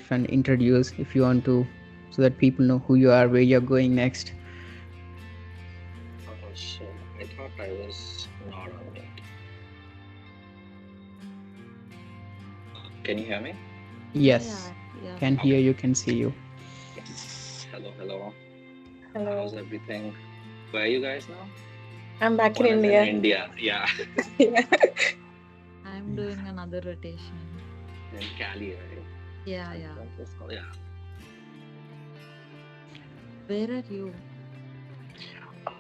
and introduce if you want to, so that people know who you are, where you're going next. So I thought I was not on it. Can you hear me? Yes, Yeah. can hear you, can see you. Yes. Hello. Hello. How's everything? Where are you guys now? I'm back One in is India. in India. Yeah. Yeah. I'm doing another rotation. In Cali, right? Yeah. Francisco, yeah. Where are you?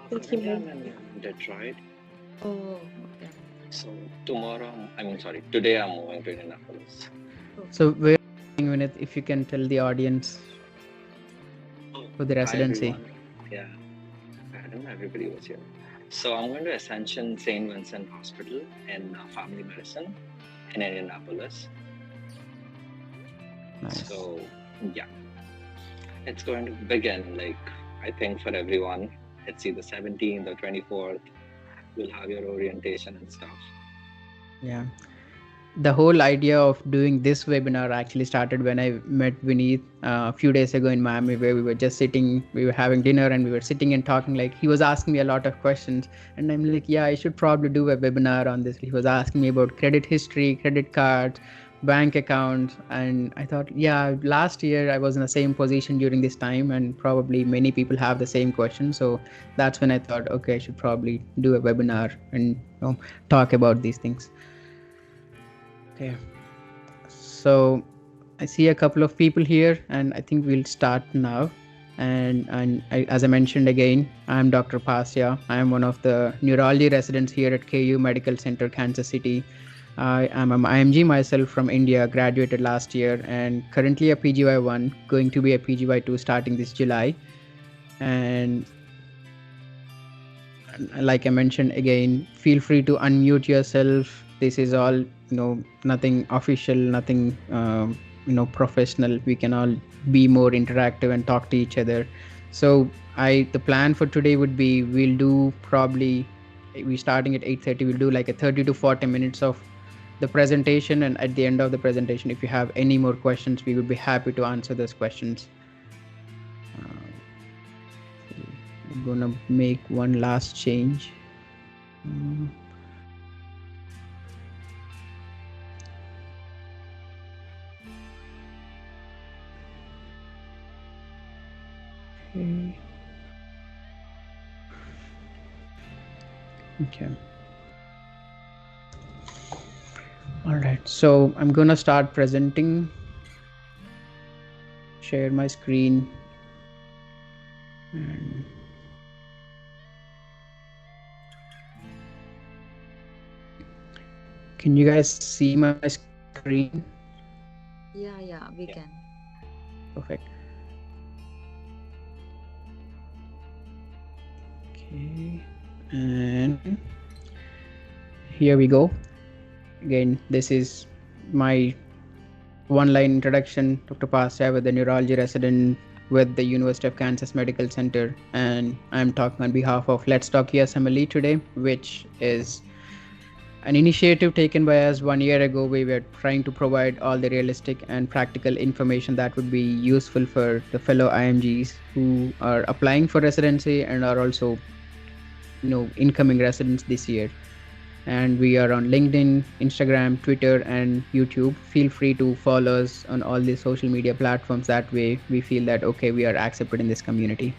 Currently I'm in Detroit. Oh, okay. So today I'm moving to Indianapolis. So where are you going, Vinith, if you can tell the audience for the Hi residency? everyone. Yeah. I didn't know everybody was here. So I'm going to Ascension St. Vincent Hospital in family medicine in Indianapolis. Nice. So yeah, it's going to begin, I think for everyone. It's either 17th or 24th. You'll have your orientation and stuff. Yeah. The whole idea of doing this webinar actually started when I met Vineet a few days ago in Miami, where we were having dinner and we were sitting and talking. Like, he was asking me a lot of questions, and I'm like, yeah, I should probably do a webinar on this. He was asking me about credit history, credit cards, bank accounts, and I thought, yeah, last year I was in the same position during this time, and probably many people have the same question. So that's when I thought, okay, I should probably do a webinar and talk about these things. Okay, so I see a couple of people here, and I think we'll start now. As I mentioned again, I'm Dr. Pasya. I am one of the neurology residents here at KU Medical Center, Kansas City. I am an IMG myself from India, graduated last year, and currently a PGY1, going to be a PGY2 starting this July. And like I mentioned again, feel free to unmute yourself. This is all, nothing official, nothing, professional. We can all be more interactive and talk to each other. So the plan for today would be, we're starting at 8:30. We'll do like a 30 to 40 minutes of the presentation. And at the end of the presentation, if you have any more questions, we would be happy to answer those questions. I'm gonna make one last change. Okay. All right, so I'm gonna start presenting. Share my screen. And can you guys see my screen? Yeah, we can. Perfect. Okay, and here we go. Again, this is my one-line introduction. Dr. Pasya, with the neurology resident with the University of Kansas Medical Center, and I'm talking on behalf of Let's Talk Usmle today, which is an initiative taken by us 1 year ago. We were trying to provide all the realistic and practical information that would be useful for the fellow IMGs who are applying for residency and are also, incoming residents this year. And we are on LinkedIn, Instagram, Twitter, and YouTube. Feel free to follow us on all these social media platforms. That way we feel that, okay, we are accepted in this community.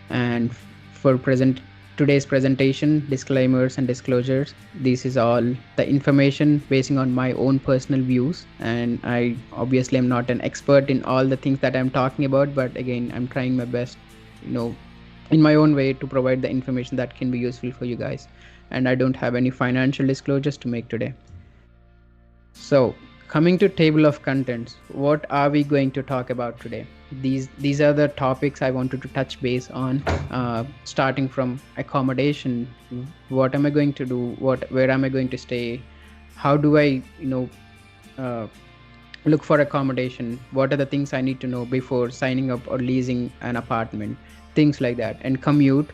And for today's presentation, disclaimers and disclosures, this is all the information basing on my own personal views, and I obviously am not an expert in all the things that I'm talking about, but again, I'm trying my best, in my own way, to provide the information that can be useful for you guys. And I don't have any financial disclosures to make today. So coming to table of contents, what are we going to talk about today? These are the topics I wanted to touch base on, starting from accommodation. What am I going to do? Where am I going to stay? How do I, look for accommodation? What are the things I need to know before signing up or leasing an apartment? Things like that. And commute.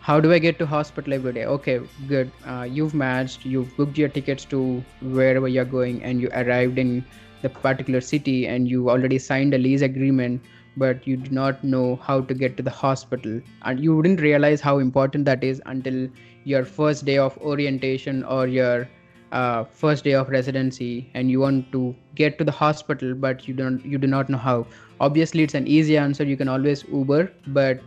How do I get to hospital every day? Okay, good. You've matched, you've booked your tickets to wherever you're going, and you arrived in the particular city and you already signed a lease agreement, but you do not know how to get to the hospital, and you wouldn't realize how important that is until your first day of orientation or your first day of residency, and you want to get to the hospital but you do not know how. Obviously it's an easy answer, you can always Uber, but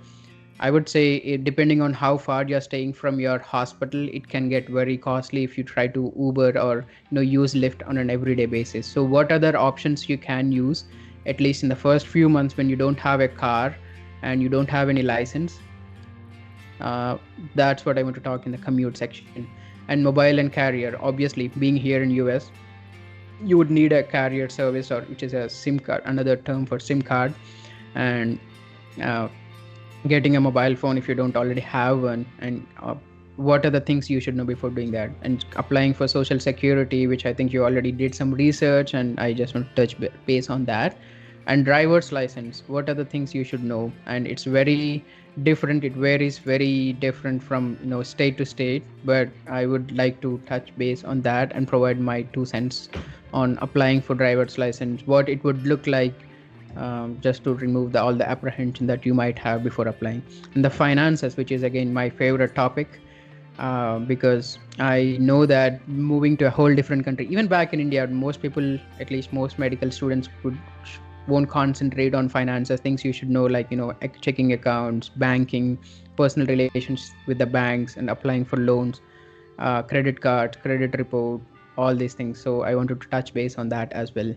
I would say depending on how far you're staying from your hospital, it can get very costly if you try to Uber or use Lyft on an everyday basis. So what other options you can use, at least in the first few months when you don't have a car and you don't have any license? That's what I want to talk in the commute section. And mobile and carrier, obviously being here in US, you would need a carrier service, or which is a SIM card, another term for SIM card, and getting a mobile phone if you don't already have one, and what are the things you should know before doing that, and applying for social security, which I think you already did some research, and I just want to touch base on that. And driver's license, what are the things you should know? And it's very different, it varies very different from state to state, but I would like to touch base on that and provide my 2 cents on applying for driver's license, what it would look like, just to remove all the apprehension that you might have before applying. And the finances, which is again my favorite topic, because I know that moving to a whole different country, even back in India, most people, at least most medical students, won't concentrate on finances, things you should know, like checking accounts, banking, personal relations with the banks, and applying for loans, credit cards, credit report, all these things. So I wanted to touch base on that as well.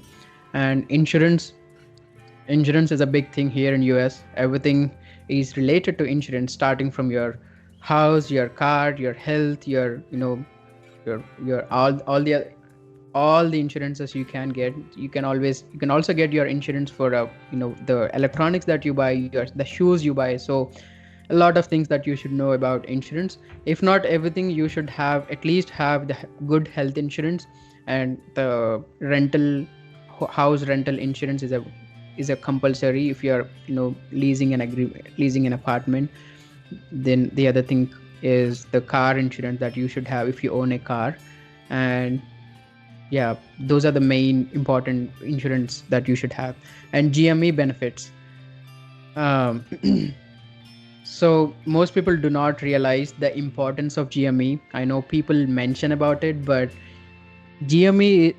And insurance is a big thing here in US. Everything is related to insurance, starting from your house, your car, your health, your all the insurances you can get. You can also get your insurance for the electronics that you buy, the shoes you buy. So a lot of things that you should know about insurance. If not everything, you should at least have the good health insurance, and the house rental insurance is a compulsory if you're leasing an apartment. Then the other thing is the car insurance that you should have if you own a car. And yeah, those are the main important insurance that you should have. And GME benefits, so most people do not realize the importance of GME. I know people mention about it, but GME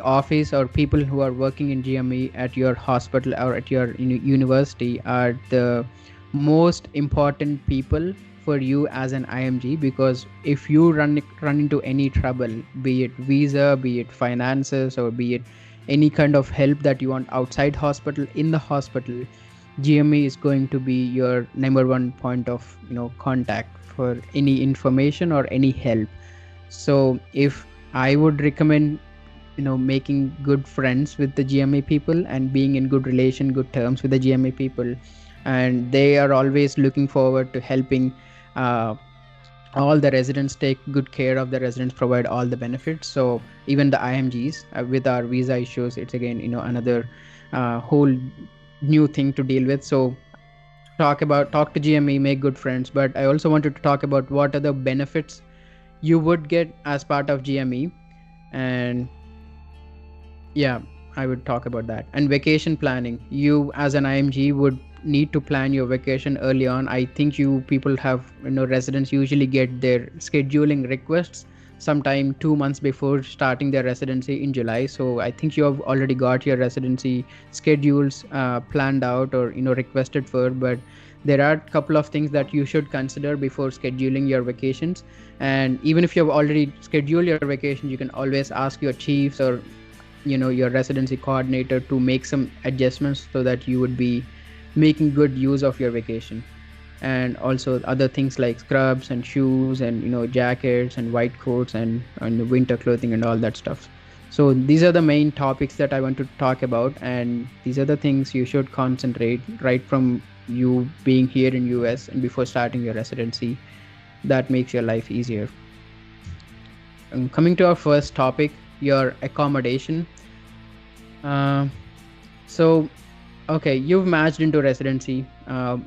office, or people who are working in GME at your hospital or at your university, are the most important people for you as an IMG, because if you run into any trouble, be it visa, be it finances, or be it any kind of help that you want outside hospital, in the hospital, GME is going to be your number one point of contact for any information or any help. So if I would recommend making good friends with the GMA people and being in good terms with the GMA people, and they are always looking forward to helping all the residents, take good care of the residents, provide all the benefits. So even the IMGs with our visa issues, it's again another whole new thing to deal with. So talk to GME, make good friends. But I also wanted to talk about what are the benefits you would get as part of GME, and yeah, I would talk about that. And vacation planning, you as an IMG would need to plan your vacation early on. I think you people have residents usually get their scheduling requests sometime 2 months before starting their residency in July. So I think you have already got your residency schedules planned out or requested for, but there are a couple of things that you should consider before scheduling your vacations. And even if you have already scheduled your vacation, you can always ask your chiefs or your residency coordinator to make some adjustments so that you would be making good use of your vacation. And also other things like scrubs and shoes and jackets and white coats and winter clothing and all that stuff. So these are the main topics that I want to talk about, and these are the things you should concentrate right from you being here in US and before starting your residency. That makes your life easier. And coming to our first topic, your accommodation. So okay, you've matched into residency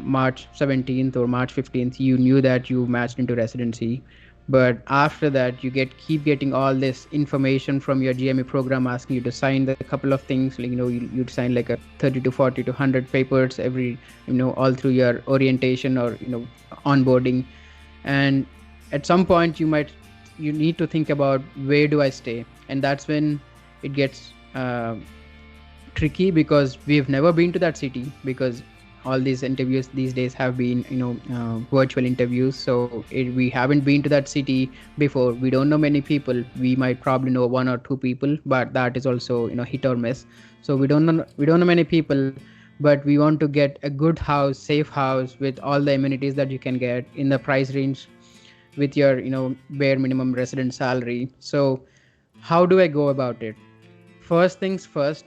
March 17th or March 15th. You knew that you matched into residency, But after that, you keep getting all this information from your GME program, asking you to sign the couple of things, like you'd sign like a 30 to 40 to 100 papers every, all through your orientation or onboarding. And at some point you need to think about, where do I stay? And that's when it gets tricky, because we've never been to that city, because all these interviews these days have been virtual interviews. So we haven't been to that city before. We don't know many people. We might probably know one or two people, but that is also hit or miss. So we don't know many people, but we want to get a good house, safe house, with all the amenities that you can get in the price range, with your bare minimum resident salary. So how do I go about it? First things first,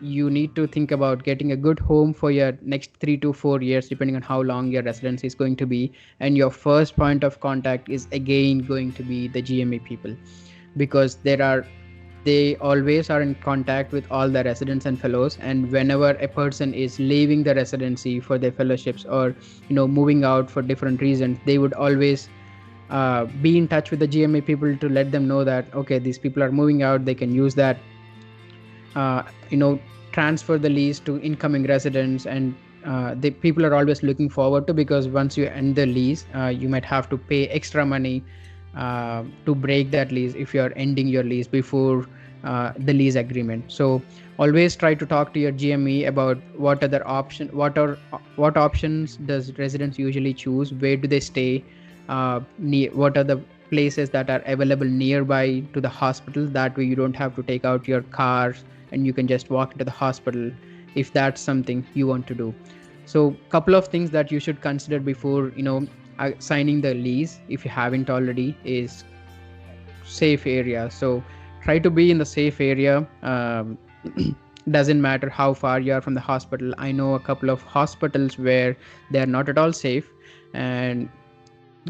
you need to think about getting a good home for your next 3 to 4 years, depending on how long your residency is going to be. And your first point of contact is again going to be the GMA people, because they always are in contact with all the residents and fellows. And whenever a person is leaving the residency for their fellowships, or moving out for different reasons, they would always be in touch with the GMA people to let them know that, okay, these people are moving out, they can use that, transfer the lease to incoming residents. And the people are always looking forward to, because once you end the lease, you might have to pay extra money to break that lease if you are ending your lease before the lease agreement. So always try to talk to your GME about what options does residents usually choose, where do they stay, what are the places that are available nearby to the hospital. That way you don't have to take out your cars, and you can just walk into the hospital if that's something you want to do. So couple of things that you should consider before signing the lease, if you haven't already, is safe area. So try to be in the safe area. Doesn't matter how far you are from the hospital. I know a couple of hospitals where they are not at all safe, and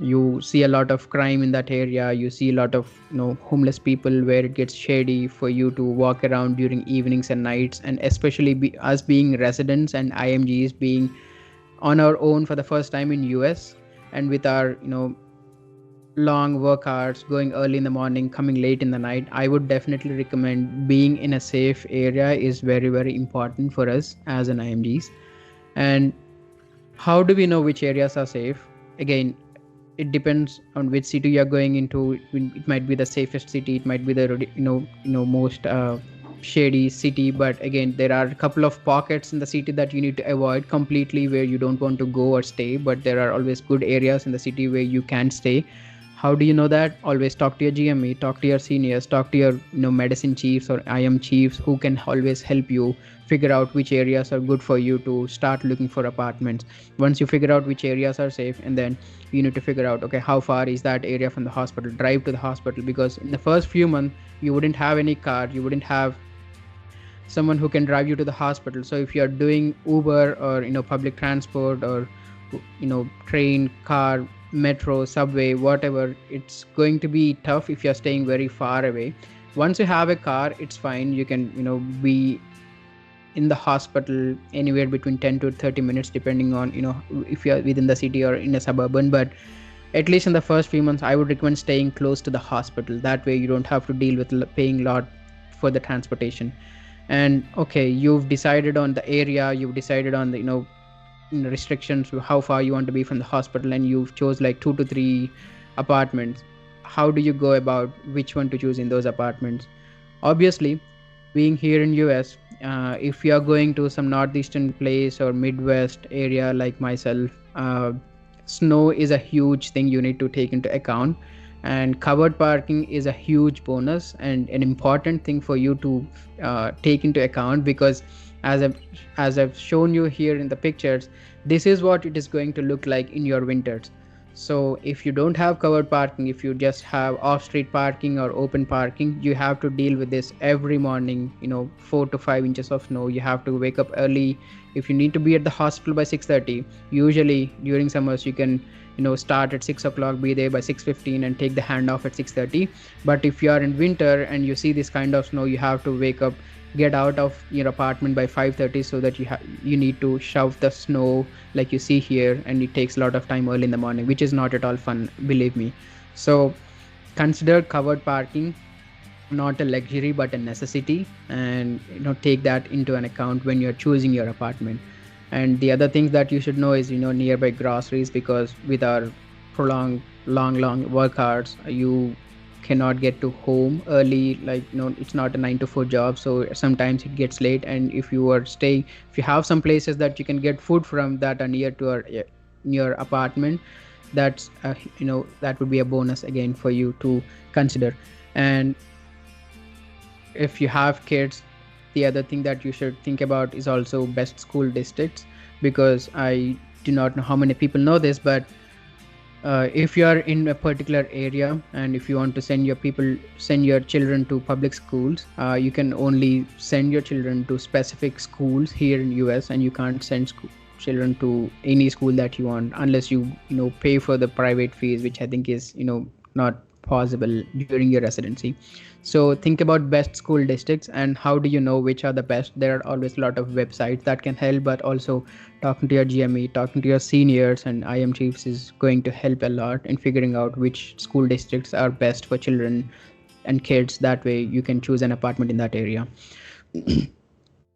you see a lot of crime in that area. You see a lot of homeless people, where it gets shady for you to walk around during evenings and nights. And especially us being residents and IMGs being on our own for the first time in US, and with our long work hours, going early in the morning, coming late in the night, I would definitely recommend being in a safe area is very, very important for us as an IMGs. And how do we know which areas are safe? Again, it depends on which city you're going into. It might be the safest city, it might be the most shady city, but again, there are a couple of pockets in the city that you need to avoid completely, where you don't want to go or stay. But there are always good areas in the city where you can stay. How do you know that? Always talk to your GME, talk to your seniors, talk to your medicine chiefs or IM chiefs, who can always help you figure out which areas are good for you to start looking for apartments. Once you figure out which areas are safe, and then you need to figure out, okay, how far is that area from the hospital? Drive to the hospital, because in the first few months you wouldn't have any car, you wouldn't have someone who can drive you to the hospital. So if you're doing Uber or public transport, or train, car, metro, subway, whatever, it's going to be tough if you're staying very far away. Once you have a car, it's fine. You can be in the hospital anywhere between 10 to 30 minutes, depending on if you're within the city or in a suburban. But at least in the first few months, I would recommend staying close to the hospital. That way you don't have to deal with paying a lot for the transportation. And okay, you've decided on the area, you've decided on the restrictions, how far you want to be from the hospital, and you've chose like 2 to 3 apartments. How do you go about which one to choose in those apartments? Obviously, being here in US, if you're going to some northeastern place or midwest area like myself, snow is a huge thing you need to take into account, and covered parking is a huge bonus and an important thing for you to take into account, because as I've shown you here in the pictures, this is what it is going to look like in your winters. So if you don't have covered parking, if you just have off-street parking or open parking, you have to deal with this every morning. 4 to 5 inches of snow, you have to wake up early. If you need to be at the hospital by 6:30, usually during summers you can start at 6 o'clock, be there by 6:15 and take the handoff at 6:30. But if you are in winter and you see this kind of snow, you have to wake up, get out of your apartment by 5:30, so that you need to shove the snow like you see here, and it takes a lot of time early in the morning, which is not at all fun, believe me. So consider covered parking not a luxury but a necessity, and take that into an account when you're choosing your apartment. And the other things that you should know is nearby groceries, because with our prolonged long work hours, you cannot get to home early. Like it's not a 9 to 4 job, so sometimes it gets late. And if you have some places that you can get food from that are near to your apartment, that's that would be a bonus again for you to consider. And if you have kids, the other thing that you should think about is also best school districts, because I do not know how many people know this, but if you are in a particular area and if you want to send your children to public schools, you can only send your children to specific schools here in US, and you can't send children to any school that you want unless you pay for the private fees, which I think is not possible during your residency. So think about best school districts, and how do you know which are the best? There are always a lot of websites that can help, but also talking to your GME, talking to your seniors and IM chiefs is going to help a lot in figuring out which school districts are best for children and kids. That way you can choose an apartment in that area.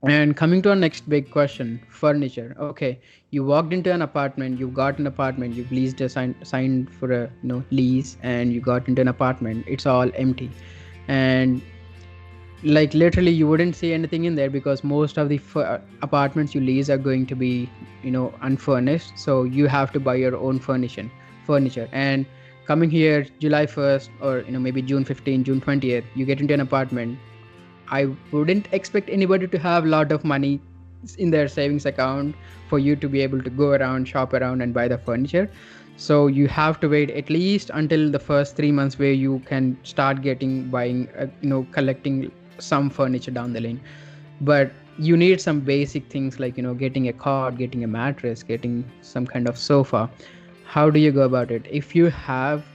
And coming to our next big question, furniture. Okay, you walked into an apartment, you got an apartment, you've leased signed for a lease, and you got into an apartment. It's all empty, and like literally you wouldn't see anything in there, because most of the apartments you lease are going to be unfurnished. So you have to buy your own furniture. And coming here July 1st, or maybe June 15th, June 20th, you get into an apartment. I wouldn't expect anybody to have a lot of money in their savings account for you to be able to go around, shop around and buy the furniture. So you have to wait at least until the first 3 months where you can start buying collecting some furniture down the lane. But you need some basic things like getting a cot, getting a mattress, getting some kind of sofa. How do you go about it? If you have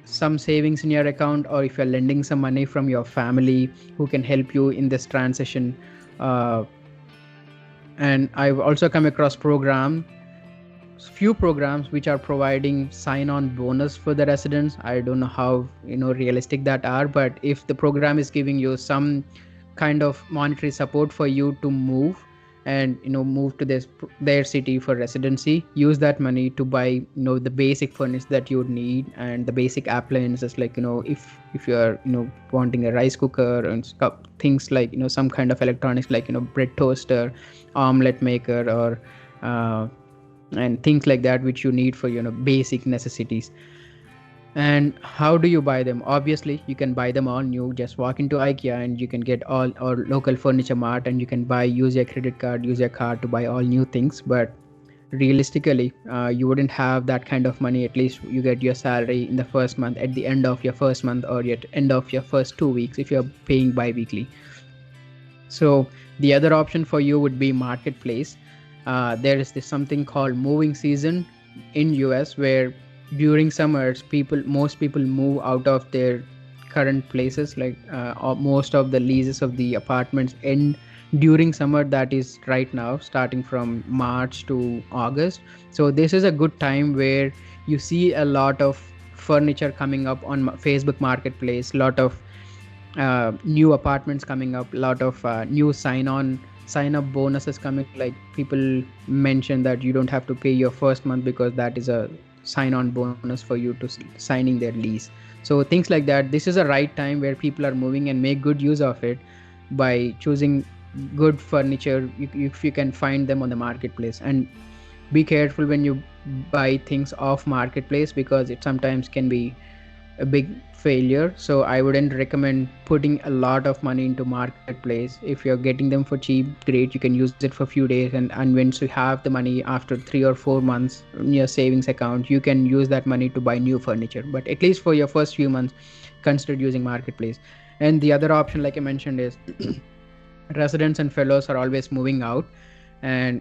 some savings in your account, or if you're lending some money from your family who can help you in this transition, and I've also come across few programs which are providing sign-on bonus for the residents. I don't know how realistic that are, but if the program is giving you some kind of monetary support for you to move and move to their city for residency, use that money to buy the basic furniture that you would need, and the basic appliances, like if you're wanting a rice cooker and things like some kind of electronics, like bread toaster, omelette maker, or and things like that, which you need for basic necessities. And how do you buy them? Obviously you can buy them all new. Just walk into IKEA and you can get all, or local furniture mart, and you can use your credit card, use your card to buy all new things. But realistically, you wouldn't have that kind of money. At least you get your salary in the first month, at the end of your first month, or at end of your first 2 weeks if you're paying bi-weekly. So the other option for you would be marketplace. There is something called moving season in US, where during summers most people move out of their current places. Like most of the leases of the apartments end during summer, that is right now starting from March to August. So this is a good time where you see a lot of furniture coming up on Facebook Marketplace, lot of new apartments coming up, lot of new sign up bonuses coming. Like people mention that you don't have to pay your first month because that is a sign-on bonus for you to signing their lease. So things like that. This is a right time where people are moving, and make good use of it by choosing good furniture if you can find them on the marketplace. And be careful when you buy things off marketplace, because it sometimes can be a big failure. So I wouldn't recommend putting a lot of money into marketplace. If you're getting them for cheap, great, you can use it for a few days, and once you have the money after 3 or 4 months in your savings account, you can use that money to buy new furniture. But at least for your first few months, consider using marketplace. And the other option, like I mentioned, is residents and fellows are always moving out, and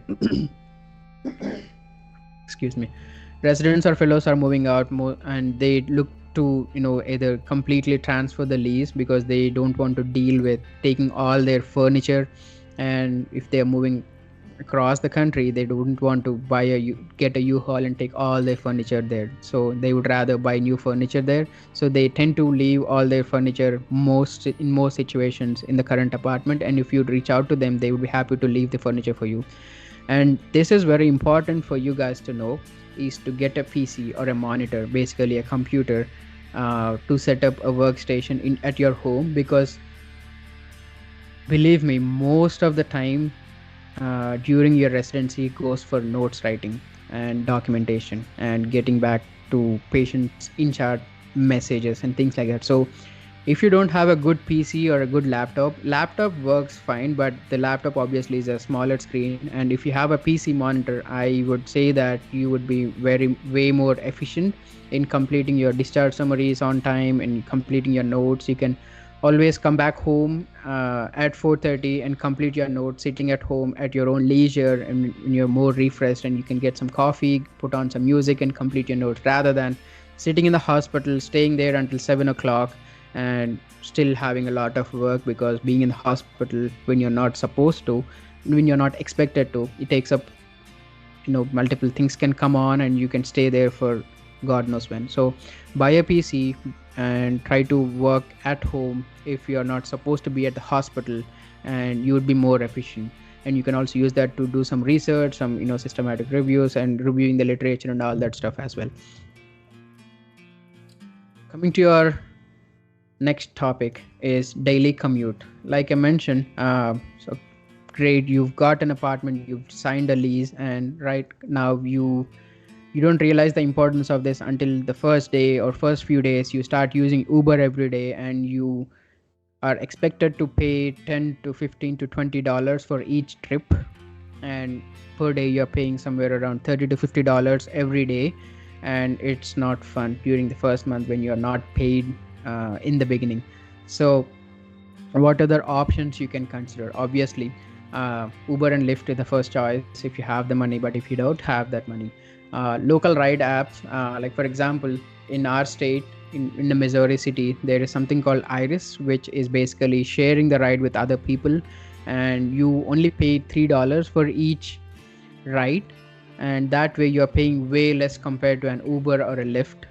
excuse me, residents or fellows are moving out more, and they look to either completely transfer the lease because they don't want to deal with taking all their furniture. And if they are moving across the country, they don't want to get a U-Haul and take all their furniture there. So they would rather buy new furniture there. So they tend to leave all their furniture in most situations in the current apartment. And if you'd reach out to them, they would be happy to leave the furniture for you. And this is very important for you guys to know, is to get a PC or a monitor, basically a computer, to set up a workstation at your home, because believe me, most of the time during your residency goes for notes writing and documentation and getting back to patients in chart messages and things like that. So if you don't have a good PC or a good laptop works fine, but the laptop obviously is a smaller screen. And if you have a PC monitor, I would say that you would be way more efficient in completing your discharge summaries on time and completing your notes. You can always come back home at 4:30 and complete your notes sitting at home at your own leisure, and you're more refreshed, and you can get some coffee, put on some music and complete your notes, rather than sitting in the hospital, staying there until 7 o'clock and still having a lot of work, because being in the hospital when you're not supposed to, when you're not expected to, it takes up, multiple things can come on and you can stay there for God knows when. So buy a PC and try to work at home if you're not supposed to be at the hospital, and you would be more efficient. And you can also use that to do some research, some systematic reviews and reviewing the literature and all that stuff as well. Coming to your next topic is daily commute. Like I mentioned, so great, you've got an apartment, you've signed a lease, and right now you don't realize the importance of this until the first day or first few days. You start using Uber every day, and you are expected to pay $10 to $15 to $20 for each trip, and per day you're paying somewhere around $30 to $50 every day, and it's not fun during the first month when you're not paid in the beginning. So what other options you can consider? Obviously Uber and Lyft is the first choice if you have the money, but if you don't have that money, local ride apps, like for example in our state, in the Missouri city, there is something called Iris, which is basically sharing the ride with other people, and you only pay $3 for each ride, and that way you're paying way less compared to an Uber or a Lyft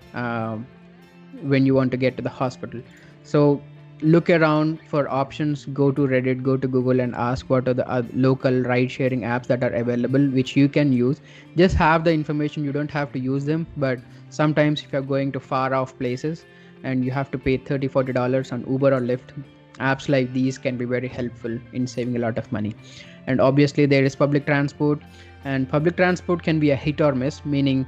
when you want to get to the hospital. So look around for options, go to Reddit, go to Google, and ask what are the local ride sharing apps that are available which you can use. Just have the information, you don't have to use them, but sometimes if you're going to far off places and you have to pay $30-40 on Uber or Lyft, apps like these can be very helpful in saving a lot of money. And obviously there is public transport, and public transport can be a hit or miss, meaning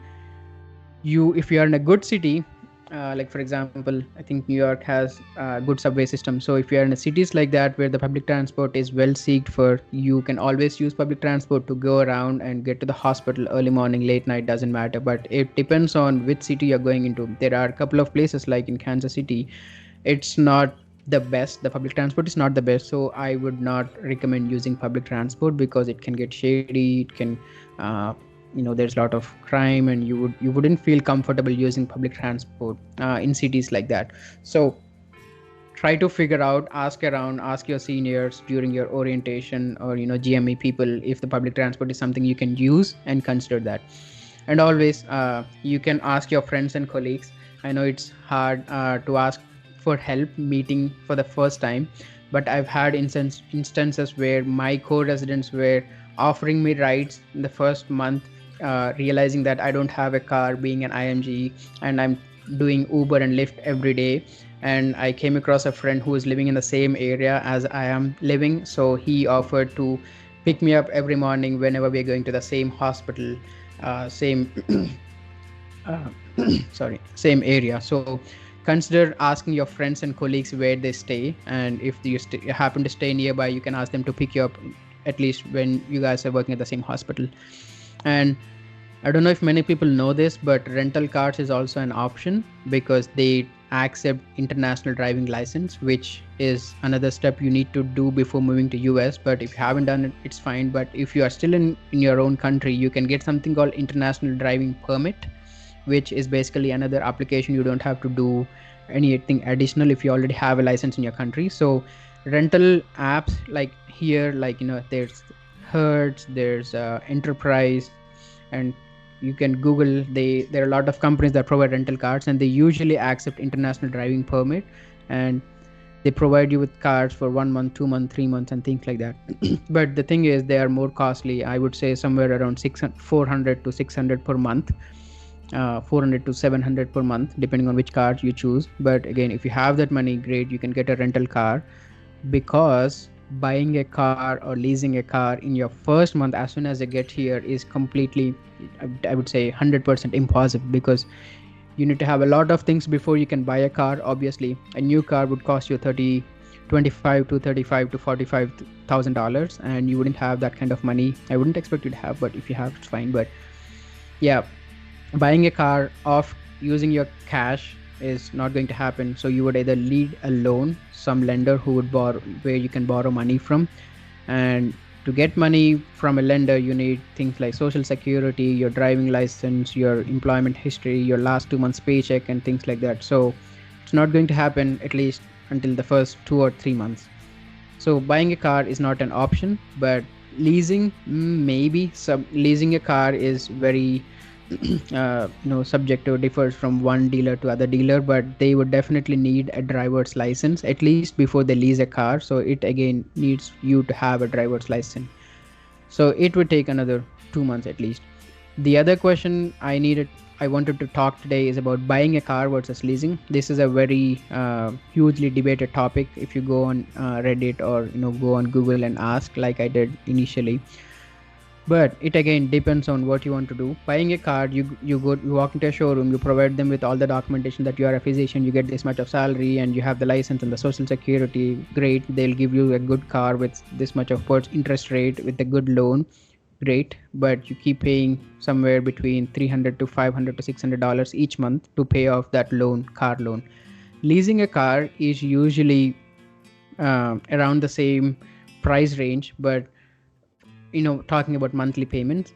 if you are in a good city, like for example, I think New York has a good subway system. So if you are in cities like that where the public transport is well seeked for, you can always use public transport to go around and get to the hospital early morning, late night, doesn't matter. But it depends on which city you're going into. There are a couple of places like in Kansas City, it's not the best. The public transport is not the best. So I would not recommend using public transport because it can get shady. It can, there's a lot of crime, and you wouldn't feel comfortable using public transport in cities like that. So try to figure out, ask around, ask your seniors during your orientation, or GME people, if the public transport is something you can use, and consider that. And always you can ask your friends and colleagues. I know it's hard to ask for help meeting for the first time, but I've had instances where my co-residents were offering me rides in the first month, realizing that I don't have a car, being an IMG, and I'm doing Uber and Lyft every day. And I came across a friend who is living in the same area as I am living, so he offered to pick me up every morning whenever we're going to the same hospital, same same area. So consider asking your friends and colleagues where they stay, and if you happen to stay nearby, you can ask them to pick you up at least when you guys are working at the same hospital. And I don't know if many people know this, but rental cars is also an option because they accept international driving license, which is another step you need to do before moving to US. But if you haven't done it, it's fine. But if you are still in your own country, you can get something called international driving permit, which is basically another application. You don't have to do anything additional if you already have a license in your country. So rental apps like here, like there's Hertz, there's Enterprise, and you can Google. There are a lot of companies that provide rental cars, and they usually accept international driving permit, and they provide you with cars for 1 month, 2 months, 3 months, and things like that. But the thing is, they are more costly. I would say somewhere around 400 to 600 per month, 400 to 700 per month, depending on which car you choose. But again, if you have that money, great, you can get a rental car, because buying a car or leasing a car in your first month as soon as you get here is completely, I would say, 100% impossible, because you need to have a lot of things before you can buy a car. Obviously, a new car would cost you 25 to 35 to $45,000, and you wouldn't have that kind of money. I wouldn't expect you to have, but if you have, it's fine. But yeah, buying a car off using your cash is not going to happen. So you would either lead a loan, some lender who would borrow, where you can borrow money from. And to get money from a lender, you need things like social security, your driving license, your employment history, your last 2 months paycheck, and things like that. So it's not going to happen, at least until the first 2 or 3 months. So buying a car is not an option, but leasing, maybe. Leasing a car is very subjective, differs from one dealer to other dealer, but they would definitely need a driver's license at least before they lease a car. So it again needs you to have a driver's license, so it would take another 2 months at least. The other question I wanted to talk today is about buying a car versus leasing. This is a very hugely debated topic. If you go on Reddit, or go on Google and ask, like I did initially. But it again depends on what you want to do. Buying a car, you walk into a showroom, you provide them with all the documentation that you are a physician, you get this much of salary, and you have the license and the social security. Great, they'll give you a good car with this much of interest rate with a good loan. Great, but you keep paying somewhere between $300 to $500 to $600 each month to pay off that car loan. Leasing a car is usually around the same price range, but talking about monthly payments.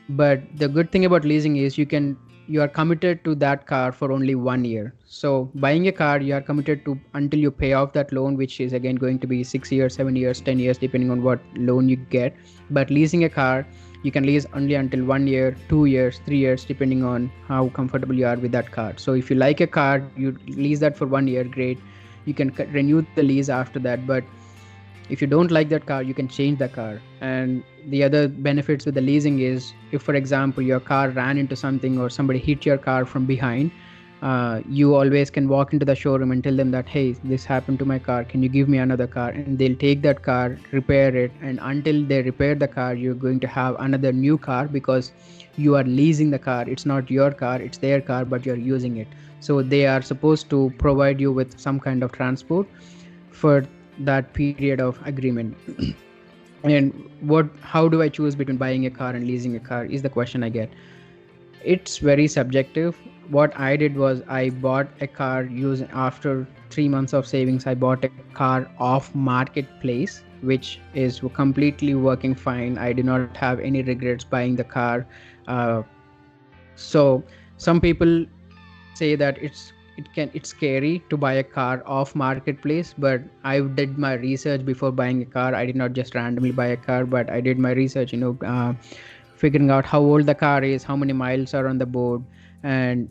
But the good thing about leasing is you are committed to that car for only 1 year. So buying a car, you are committed to until you pay off that loan, which is again going to be 6 years, 7 years, 10 years, depending on what loan you get. But leasing a car, you can lease only until 1 year, 2 years, 3 years, depending on how comfortable you are with that car. So if you like a car, you lease that for 1 year, great. You can renew the lease after that. But if you don't like that car, you can change the car. And the other benefits with the leasing is, if for example your car ran into something or somebody hit your car from behind, you always can walk into the showroom and tell them that, hey, this happened to my car, can you give me another car? And they'll take that car, repair it, and until they repair the car, you're going to have another new car, because you are leasing the car. It's not your car, it's their car, but you're using it. So they are supposed to provide you with some kind of transport for that period of agreement. And how do I choose between buying a car and leasing a car is the question I get. It's very subjective. What I did was I bought a car after 3 months of savings. I bought a car off marketplace, which is completely working fine. I do not have any regrets buying the car. So some people say that it's scary to buy a car off marketplace, but I did my research before buying a car. I did not just randomly buy a car, but I did my research, figuring out how old the car is, how many miles are on the board. And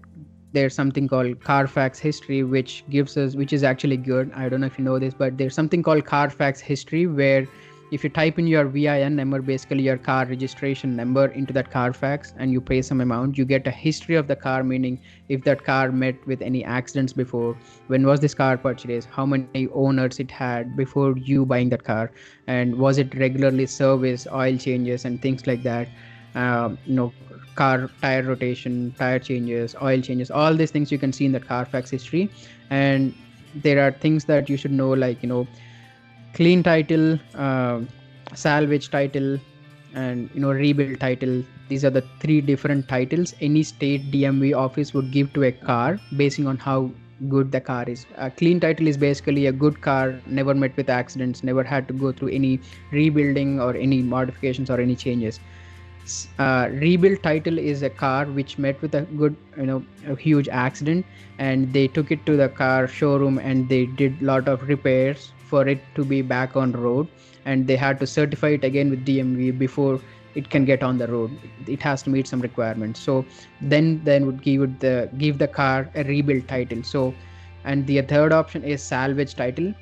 there's something called Carfax history, which is actually good. I don't know if you know this, but there's something called Carfax history, where if you type in your VIN number, basically your car registration number, into that Carfax, and you pay some amount, you get a history of the car, meaning if that car met with any accidents before, when was this car purchased, how many owners it had before you buying that car, and was it regularly serviced, oil changes and things like that. Car tire rotation, tire changes, oil changes, all these things you can see in that Carfax history. And there are things that you should know, like clean title, salvage title, and rebuild title. These are the 3 different titles any state DMV office would give to a car, basing on how good the car is. A clean title is basically a good car, never met with accidents, never had to go through any rebuilding or any modifications or any changes. Rebuild title is a car which met with a good, a huge accident, and they took it to the car showroom and they did a lot of repairs for it to be back on road, and they had to certify it again with DMV before it can get on the road. It has to meet some requirements. So then would give the car a rebuild title. So, and the third option is salvage title,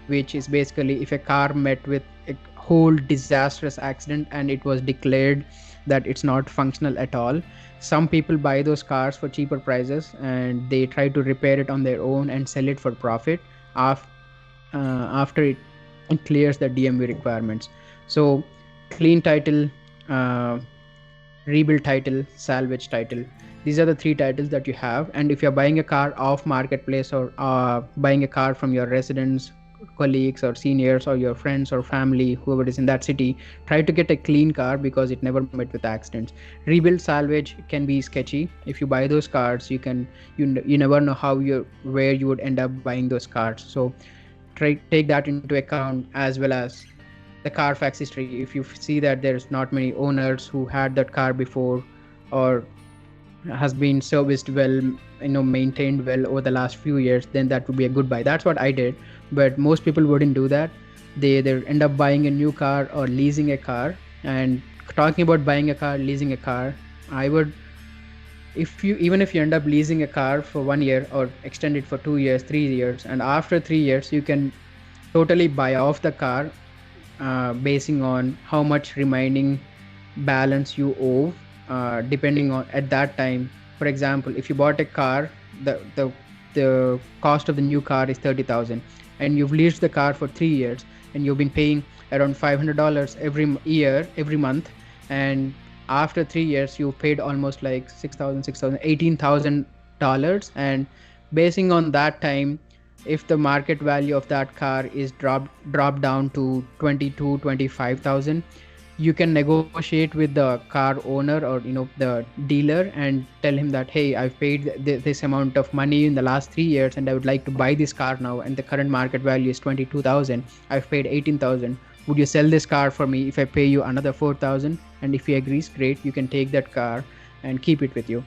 which is basically if a car met with a whole disastrous accident and it was declared that it's not functional at all. Some people buy those cars for cheaper prices and they try to repair it on their own and sell it for profit after it clears the DMV requirements. So clean title, uh, rebuild title, salvage title, these are the three titles that you have. And if you're buying a car off marketplace or buying a car from your residents, colleagues or seniors or your friends or family, whoever is in that city, try to get a clean car because it never met with accidents. Rebuild salvage can be sketchy. If you buy those cars, you never know where you would end up buying those cars. So take that into account, as well as the Carfax history. If you see that there's not many owners who had that car before, or has been serviced well, maintained well over the last few years, then that would be a good buy. That's what I did, but most people wouldn't do that. They either end up buying a new car or leasing a car. And talking about buying a car, leasing a car, I would, if you end up leasing a car for 1 year or extend it for 2 years, 3 years, and after 3 years you can totally buy off the car, basing on how much remaining balance you owe, depending on at that time. For example, if you bought a car, the cost of the new car is 30,000, and you've leased the car for 3 years, and you've been paying around $500 every month, and after 3 years you've paid almost like $18,000, and basing on that time, if the market value of that car is dropped down to 25,000, you can negotiate with the car owner or the dealer and tell him that, hey, I've paid this amount of money in the last 3 years and I would like to buy this car now, and the current market value is 22,000. I've paid 18,000. Would you sell this car for me if I pay you another 4,000? And if he agrees, great, you can take that car and keep it with you.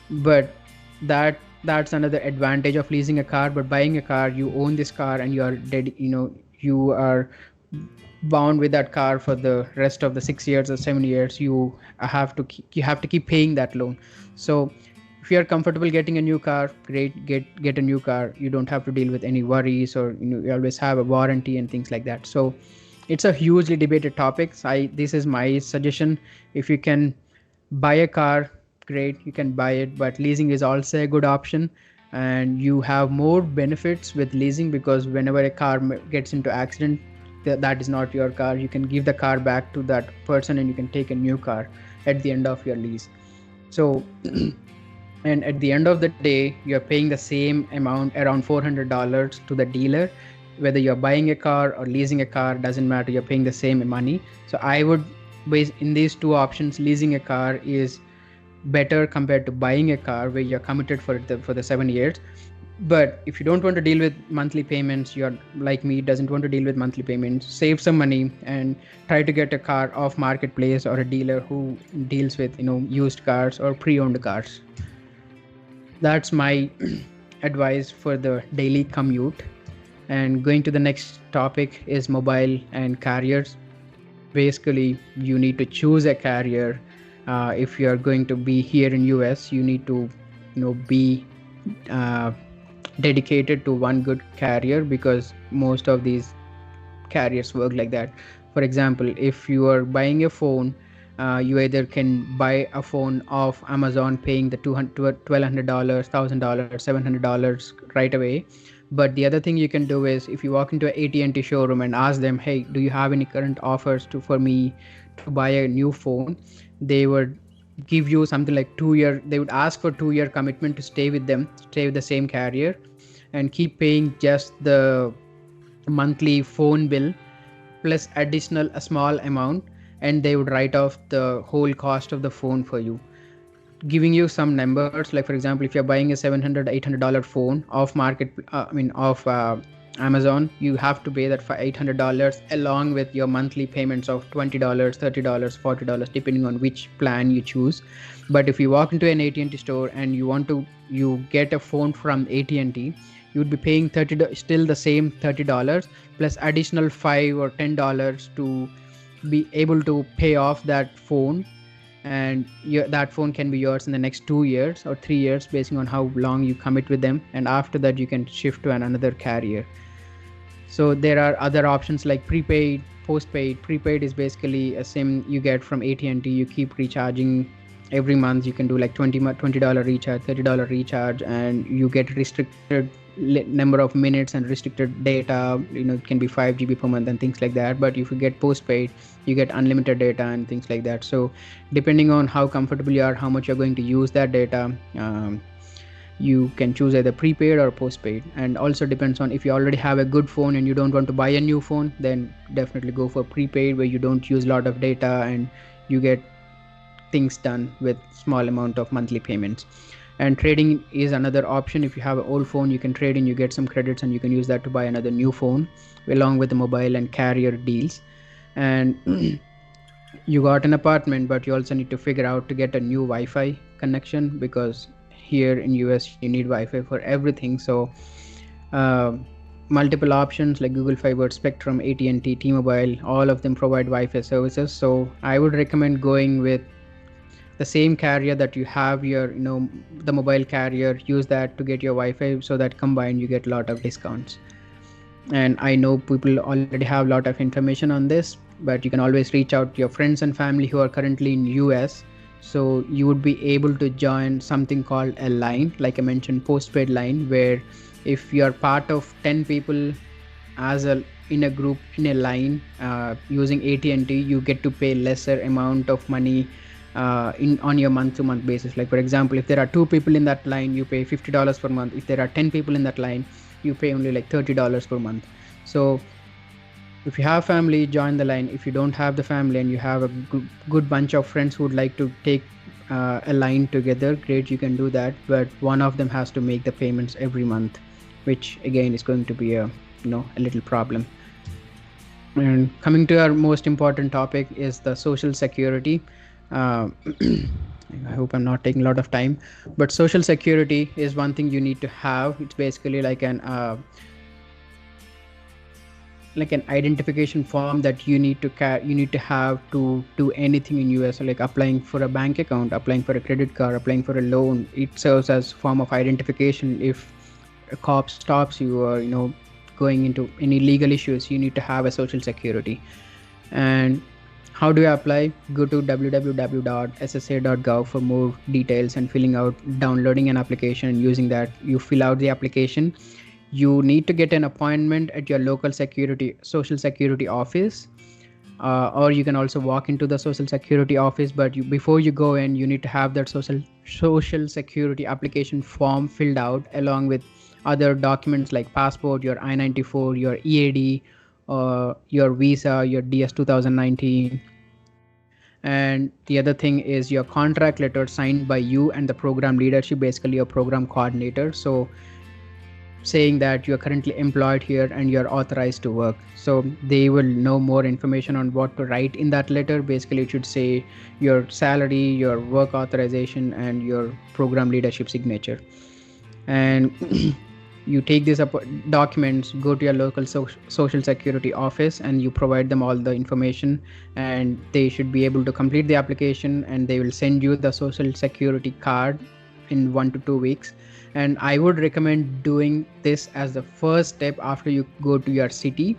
But that's another advantage of leasing a car. But buying a car, you own this car and you are you are bound with that car for the rest of the 6 years or 7 years. You have to keep paying that loan. So if you are comfortable getting a new car, great, get a new car. You don't have to deal with any worries, or you always have a warranty and things like that. So it's a hugely debated topic. This is my suggestion. If you can buy a car, great, you can buy it, but leasing is also a good option, and you have more benefits with leasing, because whenever a car gets into accident, that is not your car. You can give the car back to that person and you can take a new car at the end of your lease. So and at the end of the day, you're paying the same amount, around $400, to the dealer. Whether you're buying a car or leasing a car, doesn't matter, you're paying the same money. So I would base in these two options, leasing a car is better compared to buying a car where you're committed for the 7 years. But if you don't want to deal with monthly payments, you're like me, doesn't want to deal with monthly payments, save some money and try to get a car off marketplace or a dealer who deals with used cars or pre-owned cars. That's my advice for the daily commute. And going to the next topic is mobile and carriers. Basically, you need to choose a carrier. If you are going to be here in US, you need to be dedicated to one good carrier, because most of these carriers work like that. For example, if you are buying a phone, you either can buy a phone off Amazon paying the $1,200, $1,000, $700 right away. But the other thing you can do is, if you walk into an AT&T showroom and ask them, hey, do you have any current offers for me to buy a new phone, they would give you something like 2 year. They would ask for 2 year commitment to stay with the same carrier, and keep paying just the monthly phone bill plus additional a small amount, and they would write off the whole cost of the phone for you, giving you some numbers. Like, for example, if you're buying a $700, $800 phone off market, off Amazon, you have to pay that for $800 along with your monthly payments of $20, $30, $40, depending on which plan you choose. But if you walk into an AT&T store and you get a phone from AT&T, you would be paying still the same $30 plus additional $5 or $10 to be able to pay off that phone, and that phone can be yours in the next 2 years or 3 years, based on how long you commit with them, and after that you can shift to another carrier. So there are other options like prepaid, postpaid. Prepaid is basically a SIM you get from AT&T. You keep recharging every month. You can do like $20 recharge, $30 recharge, and you get restricted number of minutes and restricted data. It can be 5 GB per month and things like that. But if you get postpaid, you get unlimited data and things like that. So depending on how comfortable you are, how much you're going to use that data, you can choose either prepaid or postpaid. And also depends on if you already have a good phone and you don't want to buy a new phone, then definitely go for prepaid, where you don't use a lot of data and you get things done with small amount of monthly payments. And trading is another option. If you have an old phone, you can trade in, you get some credits, and you can use that to buy another new phone along with the mobile and carrier deals. And you got an apartment, but you also need to figure out to get a new Wi-Fi connection, because here in US you need Wi-Fi for everything. So multiple options like Google Fiber, Spectrum, AT&T, T-Mobile, all of them provide Wi-Fi services. So I would recommend going with the same carrier that you have your, the mobile carrier. Use that to get your Wi-Fi, so that combined you get a lot of discounts. And I know people already have a lot of information on this, but you can always reach out to your friends and family who are currently in US. So you would be able to join something called a line, like I mentioned, postpaid line, where if you're part of 10 people in a group in a line using AT&T, you get to pay lesser amount of money on your month-to-month basis. Like for example, if there are 2 people in that line, you pay $50 per month. If there are 10 people in that line, you pay only like $30 per month. So if you have family, join the line. If you don't have the family and you have a good bunch of friends who would like to take a line together, great, you can do that. But one of them has to make the payments every month, which again is going to be a little problem. And coming to our most important topic is the Social Security. I hope I'm not taking a lot of time, but Social Security is one thing you need to have. It's basically like an identification form that you need to have to do anything in US, like applying for a bank account, applying for a credit card, applying for a loan. It serves as form of identification. If a cop stops you or going into any legal issues, you need to have a Social Security. And how do you apply? Go to www.ssa.gov for more details and downloading an application and using that. You fill out the application. You need to get an appointment at your local Social Security office, or you can also walk into the Social Security office. But before you go in, you need to have that Social Security application form filled out, along with other documents like passport, your I-94, your EAD, your visa, your DS 2019. And the other thing is your contract letter signed by you and the program leadership, basically your program coordinator. So saying that you're currently employed here and you're authorized to work. So they will know more information on what to write in that letter. Basically, it should say your salary, your work authorization, and your program leadership signature. And you take these documents, go to your local Social Security office, and you provide them all the information, and they should be able to complete the application, and they will send you the Social Security card in 1 to 2 weeks. And I would recommend doing this as the first step after you go to your city,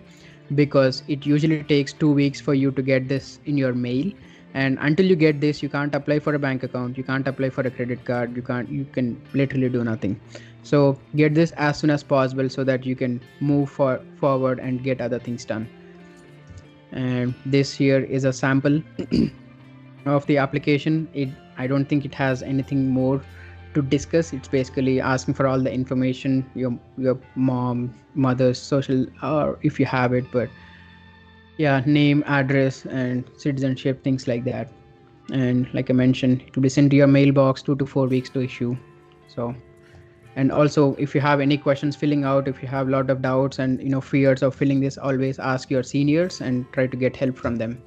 because it usually takes 2 weeks for you to get this in your mail. And until you get this, you can't apply for a bank account, you can't apply for a credit card, you can literally do nothing. So get this as soon as possible so that you can move forward and get other things done. And this here is a sample of the application. I don't think it has anything more to discuss. It's basically asking for all the information, your mother's social, or if you have it, but yeah, name, address, and citizenship, things like that. And like I mentioned, it will be sent to your mailbox 2 to 4 weeks to issue. So And also, if you have any questions filling out, if you have a lot of doubts and fears of filling this, always ask your seniors and try to get help from them.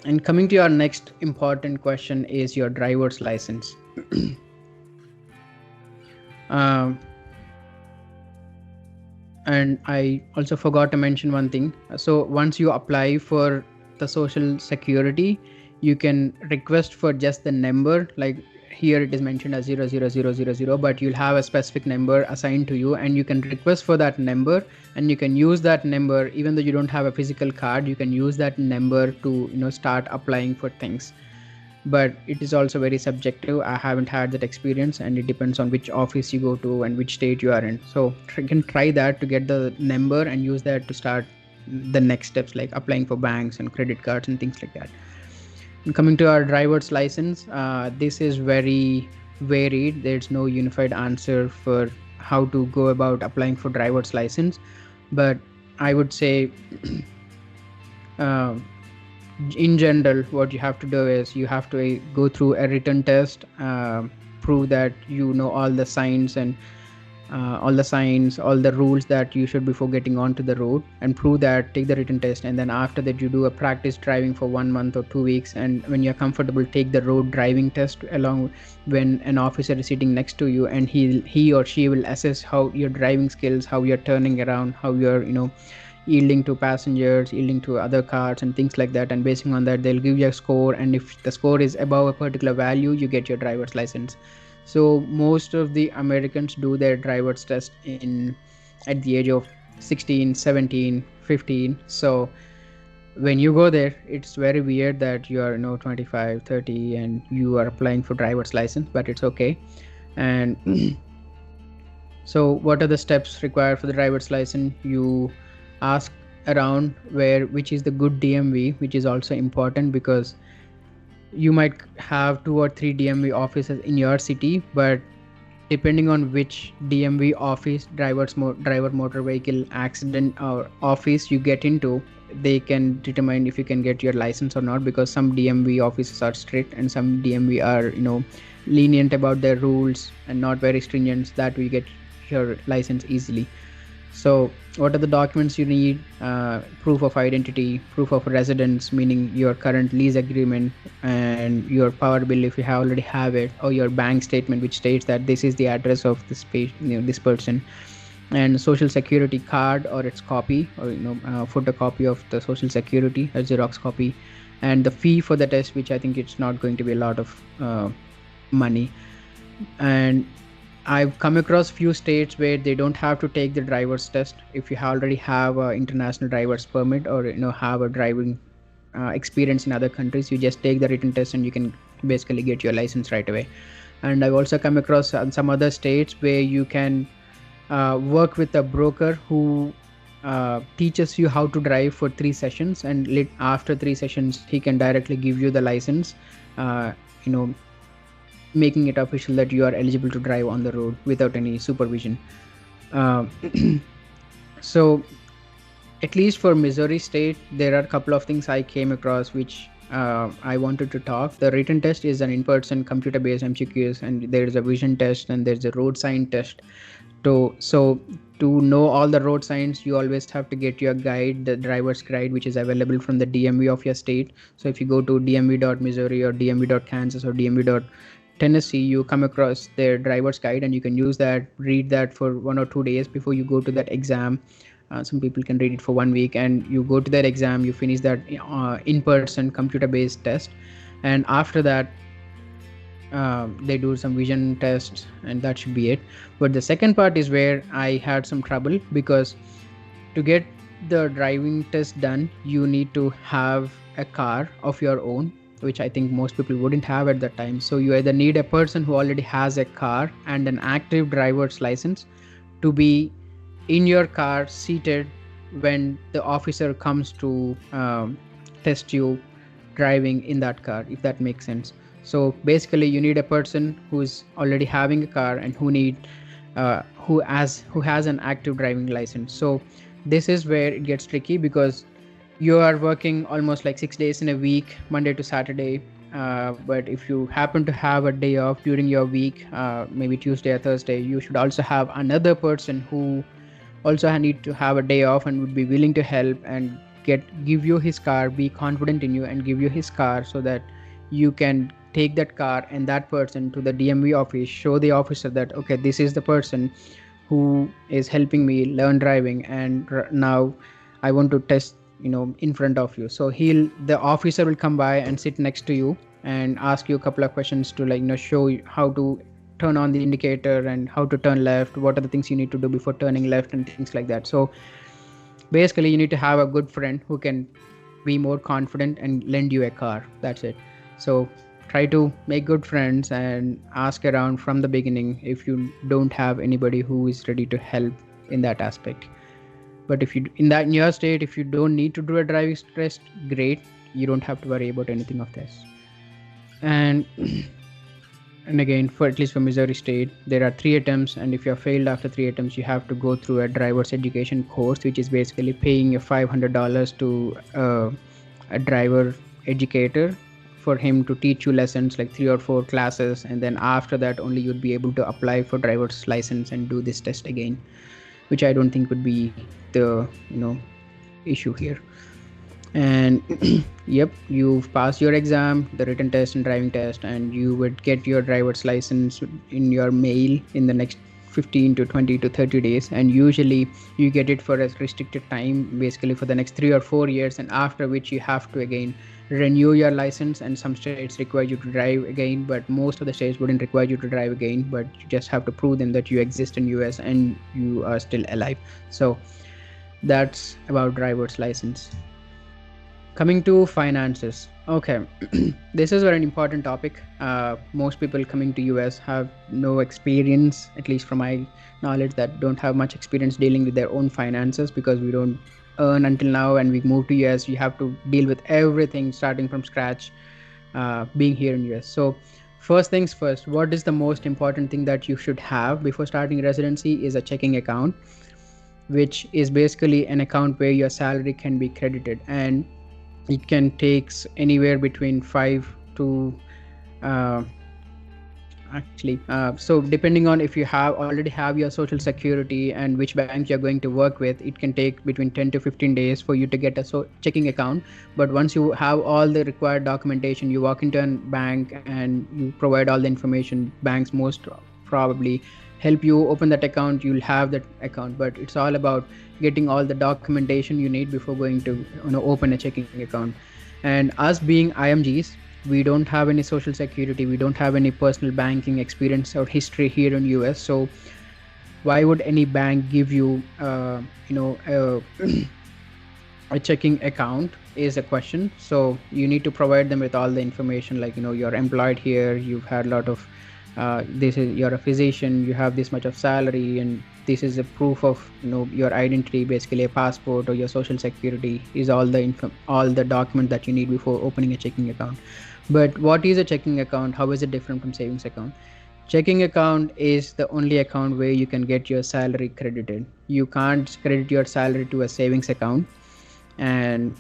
And coming to your next important question is your driver's license. And I also forgot to mention one thing. So once you apply for the social security, you can request for just the number. Like here it is mentioned as 00000, but you'll have a specific number assigned to you, and you can request for that number, and you can use that number even though you don't have a physical card. You can use that number to start applying for things. But it is also very subjective. I haven't had that experience, and it depends on which office you go to and which state you are in. So you can try that to get the number and use that to start the next steps, like applying for banks and credit cards and things like that. And coming to our driver's license, this is very varied. There's no unified answer for how to go about applying for driver's license, but I would say in general, what you have to do is you have to go through a written test, prove that you know all the signs and all the rules that you should before getting onto the road, and prove that, take the written test, and then after that you do a practice driving for 1 month or 2 weeks, and when you're comfortable, take the road driving test along when an officer is sitting next to you, and he or she will assess how your driving skills, how you're turning around, how you're yielding to passengers, yielding to other cars and things like that. And basing on that, they'll give you a score, and if the score is above a particular value, you get your driver's license. So most of the Americans do their driver's test at the age of 16, 17, 15. So when you go there, it's very weird that you are 25, 30 and you are applying for driver's license, but it's okay. And so what are the steps required for the driver's license? You ask around which is the good DMV, which is also important because you might have 2 or 3 DMV offices in your city, but depending on which DMV office, driver motor vehicle accident or office you get into, they can determine if you can get your license or not, because some DMV offices are strict and some DMV are lenient about their rules and not very stringent, that we get your license easily. So what are the documents you need? Proof of identity, proof of residence, meaning your current lease agreement, and your power bill if you already have it, or your bank statement which states that this is the address of this this person, and social security card or its copy, or photocopy of the social security, a Xerox copy, and the fee for the test, which I think it's not going to be a lot of money. And I've come across few states where they don't have to take the driver's test if you already have an international driver's permit, or have a driving experience in other countries. You just take the written test and you can basically get your license right away. And I've also come across some other states where you can work with a broker who teaches you how to drive for 3 sessions, and after 3 sessions he can directly give you the license, making it official that you are eligible to drive on the road without any supervision. So at least for Missouri state, there are a couple of things I came across which I wanted to talk. The written test is an in-person computer-based MCQs, and there is a vision test and there's a road sign test. So to know all the road signs, you always have to get your guide, the driver's guide, which is available from the DMV of your state. So if you go to dmv.missouri or dmv.kansas or dmv.Tennessee, you come across their driver's guide, and you can use that, read that for 1 or 2 days before you go to that exam. Some people can read it for 1 week, and you go to that exam, you finish that in-person computer-based test, and after that they do some vision tests, and that should be it. But the second part is where I had some trouble, because to get the driving test done, you need to have a car of your own, which I think most people wouldn't have at that time. So you either need a person who already has a car and an active driver's license to be in your car seated when the officer comes to test you driving in that car, if that makes sense. So basically you need a person who's already having a car and who has an active driving license. So this is where it gets tricky, because you are working almost like 6 days in a week, Monday to Saturday. But if you happen to have a day off during your week, maybe Tuesday or Thursday, you should also have another person who also need to have a day off and would be willing to help and give you his car, be confident in you and give you his car, so that you can take that car and that person to the DMV office, show the officer that okay, this is the person who is helping me learn driving, and now I want to test, in front of you. So the officer will come by and sit next to you and ask you a couple of questions to, like, show you how to turn on the indicator and how to turn left, what are the things you need to do before turning left and things like that. So basically you need to have a good friend who can be more confident and lend you a car. That's it. So try to make good friends and ask around from the beginning if you don't have anybody who is ready to help in that aspect. But if you in your state, if you don't need to do a driving test, great, you don't have to worry about anything of this. And and again, for at least for Missouri state, there are 3 attempts, and if you have failed after 3 attempts, you have to go through a driver's education course, which is basically paying your $500 to a driver educator for him to teach you lessons, like 3 or 4 classes, and then after that only you'd be able to apply for driver's license and do this test again, which I don't think would be the issue here. And yep, you've passed your exam, the written test and driving test, and you would get your driver's license in your mail in the next 15 to 20 to 30 days, and usually you get it for a restricted time, basically for the next 3 or 4 years, and after which you have to again renew your license, and some states require you to drive again, but most of the states wouldn't require you to drive again, but you just have to prove them that you exist in US and you are still alive. So that's about driver's license. Coming to finances. Okay, this is very important topic. Most people coming to US have no experience, at least from my knowledge, that don't have much experience dealing with their own finances, because we don't earn until now, and we move to US, you have to deal with everything starting from scratch, being here in US. So first things first, what is the most important thing that you should have before starting residency is a checking account, which is basically an account where your salary can be credited, and it can take anywhere between 5 to so depending on if you already have your social security and which bank you're going to work with, it can take between 10 to 15 days for you to get a checking account. But once you have all the required documentation, you walk into a bank and you provide all the information, banks most probably help you open that account, you'll have that account. But it's all about getting all the documentation you need before going to open a checking account. And us being IMGs, we don't have any social security, we don't have any personal banking experience or history here in US. So why would any bank give you a checking account is a question. So you need to provide them with all the information, like you're employed here, you've had a lot of you're a physician, you have this much of salary, and this is a proof of your identity, basically a passport or your social security is all the document that you need before opening a checking account. But what is a checking account? How is it different from savings account? Checking account is the only account where you can get your salary credited. You can't credit your salary to a savings account, and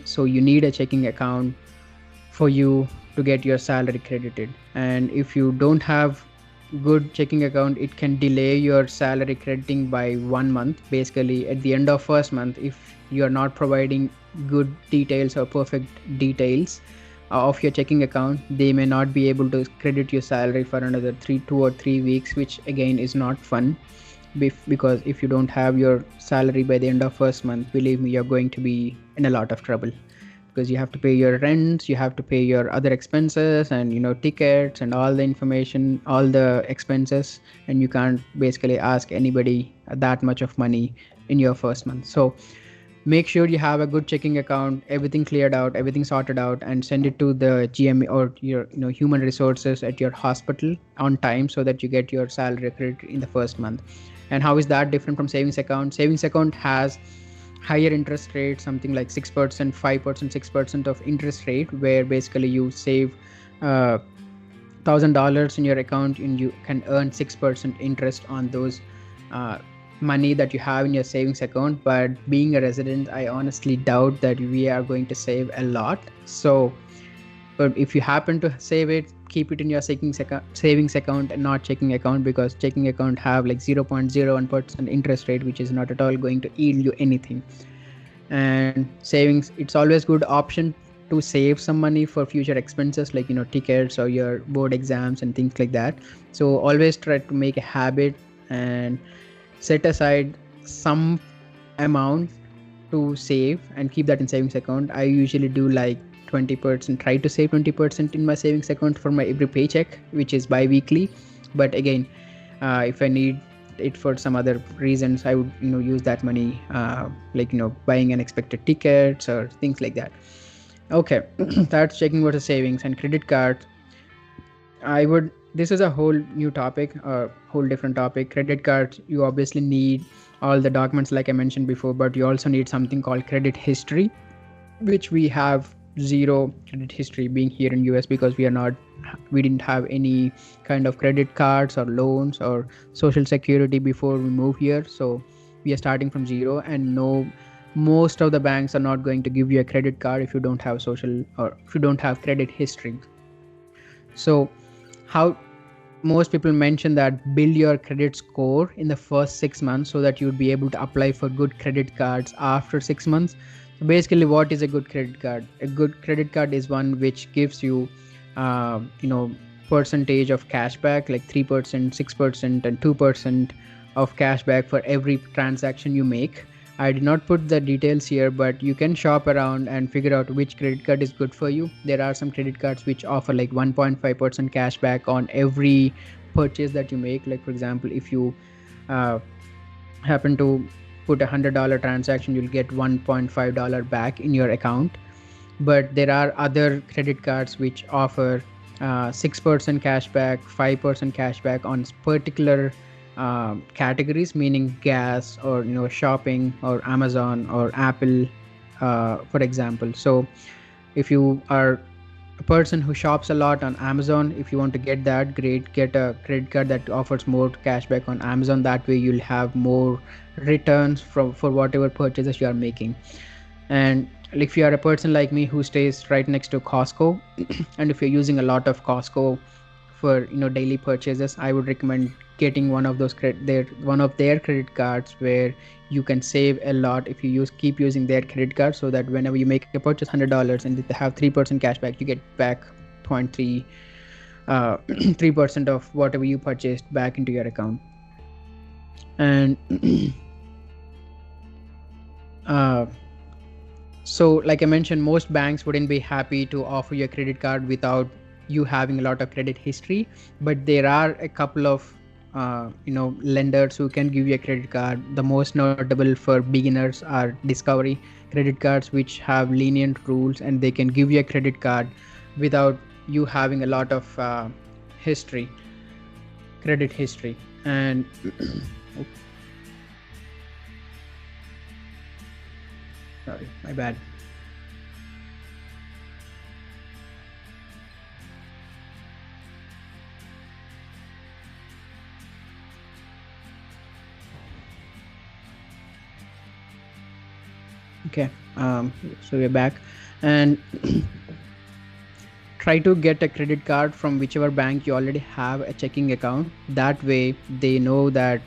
so you need a checking account for you to get your salary credited. And if you don't have good checking account, it can delay your salary crediting by 1 month. Basically at the end of first month, if you are not providing good details or perfect details of your checking account, they may not be able to credit your salary for another 2 or 3 weeks, which again is not fun, because if you don't have your salary by the end of first month, believe me, you're going to be in a lot of trouble, because you have to pay your rents, you have to pay your other expenses, and tickets and all the information, all the expenses, and you can't basically ask anybody that much of money in your first month. So make sure you have a good checking account, everything cleared out, everything sorted out, and send it to the GMA or your human resources at your hospital on time, so that you get your salary credited in the first month. And how is that different from savings account? Savings account has higher interest rate, something like 6%, 5%, 6% of interest rate, where basically you save $1,000 in your account and you can earn 6% interest on those money that you have in your savings account, but being a resident, I honestly doubt that we are going to save a lot. So but if you happen to save it, keep it in your savings account and not checking account, because checking account have like 0.01% interest rate, which is not at all going to yield you anything. And savings, it's always good option to save some money for future expenses, like tickets or your board exams and things like that. So always try to make a habit and set aside some amount to save and keep that in savings account. I usually do like 20%, try to save 20% in my savings account for my every paycheck, which is bi-weekly. But again, if I need it for some other reasons, I would use that money like buying unexpected tickets or things like that. Okay. That's checking what is savings. And credit card, this is a whole new topic, a whole different topic. Credit cards, you obviously need all the documents like I mentioned before, but you also need something called credit history, which we have zero credit history being here in US, because we didn't have any kind of credit cards or loans or social security before we move here. So we are starting from zero, and most of the banks are not going to give you a credit card if you don't have social, or if you don't have credit history. So how most people mention that build your credit score in the first 6 months so that you'd be able to apply for good credit cards after 6 months. So basically, what is a good credit card? A good credit card is one which gives you percentage of cashback, like 3%, 6%, and 2% of cashback for every transaction you make. I did not put the details here, but you can shop around and figure out which credit card is good for you. There are some credit cards which offer like 1.5% cashback on every purchase that you make. Like for example, if you happen to put $100 transaction, you'll get $1.5 back in your account. But there are other credit cards which offer 6% cashback, 5% cashback on particular categories, meaning gas or shopping or Amazon or Apple, for example. So if you are a person who shops a lot on Amazon, if you want to get that, great, get a credit card that offers more cashback on Amazon. That way you'll have more returns for whatever purchases you are making. And if you are a person like me who stays right next to Costco and if you're using a lot of Costco for daily purchases, I would recommend getting one of their credit cards, where you can save a lot if you keep using their credit card, so that whenever you make a purchase $100 and they have 3% cashback, you get back 0.3 3% of whatever you purchased back into your account. And so like I mentioned, most banks wouldn't be happy to offer you a credit card without you having a lot of credit history, but there are a couple of lenders who can give you a credit card. The most notable for beginners are Discovery credit cards, which have lenient rules, and they can give you a credit card without you having a lot of credit history. And sorry, my bad. Okay, so we're back, and try to get a credit card from whichever bank you already have a checking account. That way they know that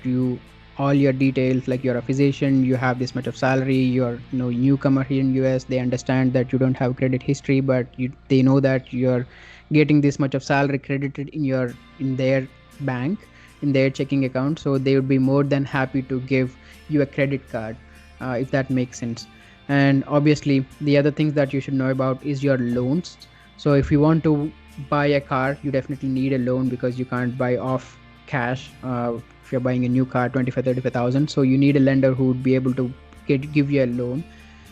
all your details, like you're a physician, you have this much of salary, you're newcomer here in US. They understand that you don't have credit history, but they know that you're getting this much of salary credited in their bank, in their checking account. So they would be more than happy to give you a credit card, if that makes sense. And obviously the other things that you should know about is your loans. So if you want to buy a car, you definitely need a loan, because you can't buy off cash if you're buying a new car, 35,000. So you need a lender who would be able to give you a loan.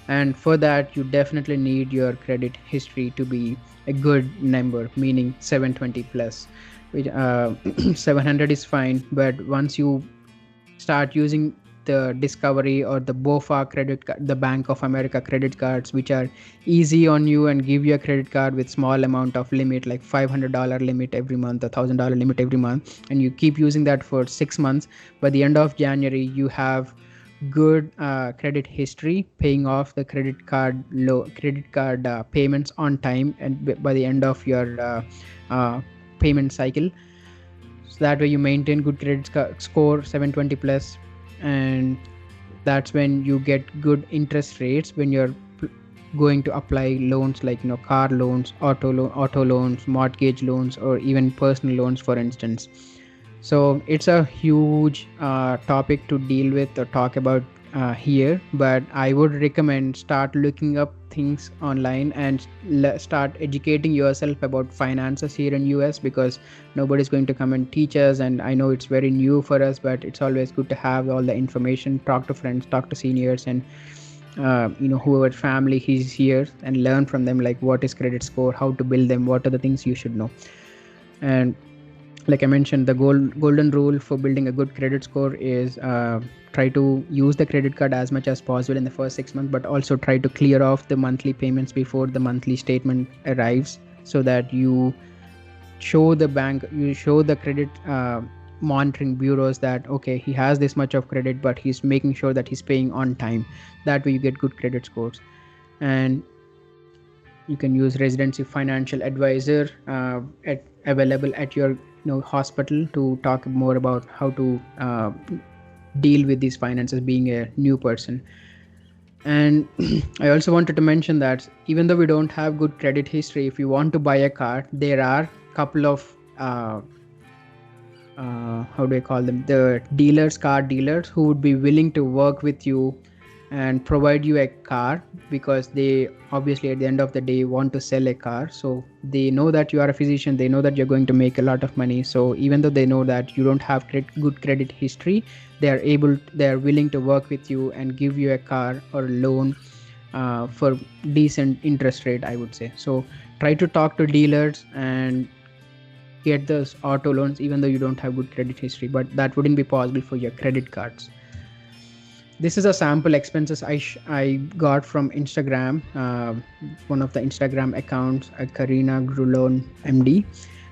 And for that, you definitely need your credit history to be a good number, meaning 720 plus, which 700 is fine. But once you start using the Discovery or the BOFA credit card, the Bank of America credit cards, which are easy on you and give you a credit card with small amount of limit, like $500 limit every month, $1,000 limit every month, and you keep using that for 6 months. By the end of January, you have good credit history, paying off the credit card payments on time, and by the end of your payment cycle. So that way you maintain good credit score 720 plus, and that's when you get good interest rates when you're going to apply loans, like car loans, auto loans, mortgage loans, or even personal loans, for instance. So it's a huge topic to deal with or talk about here, but I would recommend start looking up things online and start educating yourself about finances here in US, because nobody's going to come and teach us. And I know it's very new for us, but it's always good to have all the information, talk to friends, talk to seniors, and whoever family is here, and learn from them, like what is credit score, how to build them, what are the things you should know. And like I mentioned, the golden rule for building a good credit score is try to use the credit card as much as possible in the first 6 months, but also try to clear off the monthly payments before the monthly statement arrives, so that you show the bank, you show the credit monitoring bureaus that okay, he has this much of credit, but he's making sure that he's paying on time. That way you get good credit scores. And you can use Residency Financial Advisor available at your hospital to talk more about how to deal with these finances, being a new person. And I also wanted to mention that even though we don't have good credit history, if you want to buy a car, there are a couple of how do I call them, the car dealers, who would be willing to work with you and provide you a car, because they obviously at the end of the day want to sell a car. So they know that you are a physician, they know that you're going to make a lot of money. So even though they know that you don't have good credit history, they are willing to work with you and give you a car or a loan for decent interest rate, I would say. So try to talk to dealers and get those auto loans, even though you don't have good credit history, but that wouldn't be possible for your credit cards. This is a sample expenses I got from Instagram, one of the Instagram accounts, Karina Grulon MD,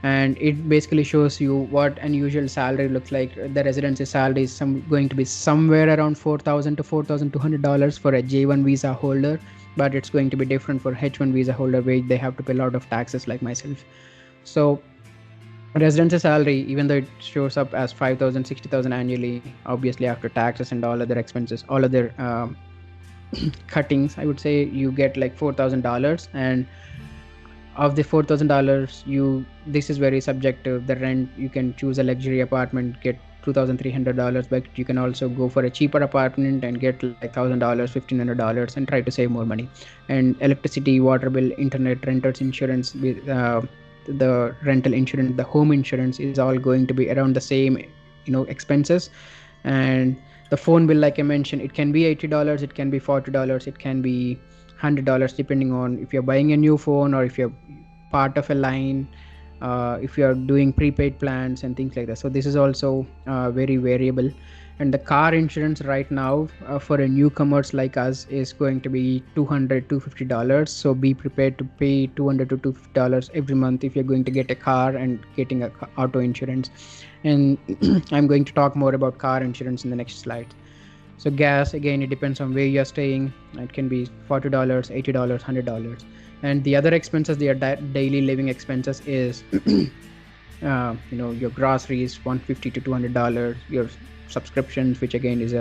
and it basically shows you what an usual salary looks like. The residency salary is going to be somewhere around $4,000 to $4,200 for a J1 visa holder, but it's going to be different for H1 visa holder, where they have to pay a lot of taxes like myself. So residency salary, even though it shows up as 5,000, 60,000 annually, obviously after taxes and all other expenses, all other cuttings, I would say you get like $4,000. And of the $4,000, this is very subjective. The rent, you can choose a luxury apartment, get $2,300, but you can also go for a cheaper apartment and get like $1,000, $1,500, and try to save more money. And electricity, water bill, internet, renters insurance, the rental insurance, the home insurance is all going to be around the same expenses. And the phone bill, like I mentioned, it can be $80, it can be $40, it can be $100, depending on if you're buying a new phone or if you're part of a line, if you're doing prepaid plans and things like that. So this is also very variable. And the car insurance right now for a newcomers like us is going to be $200 to $250. So be prepared to pay $200 to $250 every month if you're going to get a car and getting a auto insurance. And I'm going to talk more about car insurance in the next slide. So gas, again, it depends on where you're staying. It can be $40, $80, $100. And the other expenses, the daily living expenses is your groceries, $150 to $200, your subscriptions, which again is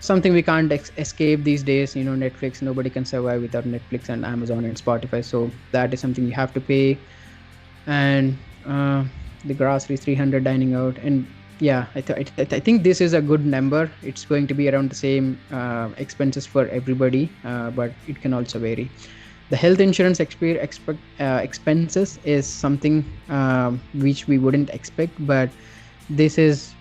something we can't escape these days. Netflix, nobody can survive without Netflix and Amazon and Spotify, so that is something you have to pay. And the groceries, $300, dining out. And yeah, I think this is a good number. It's going to be around the same expenses for everybody, but it can also vary. The health insurance expenses is something which we wouldn't expect, but this is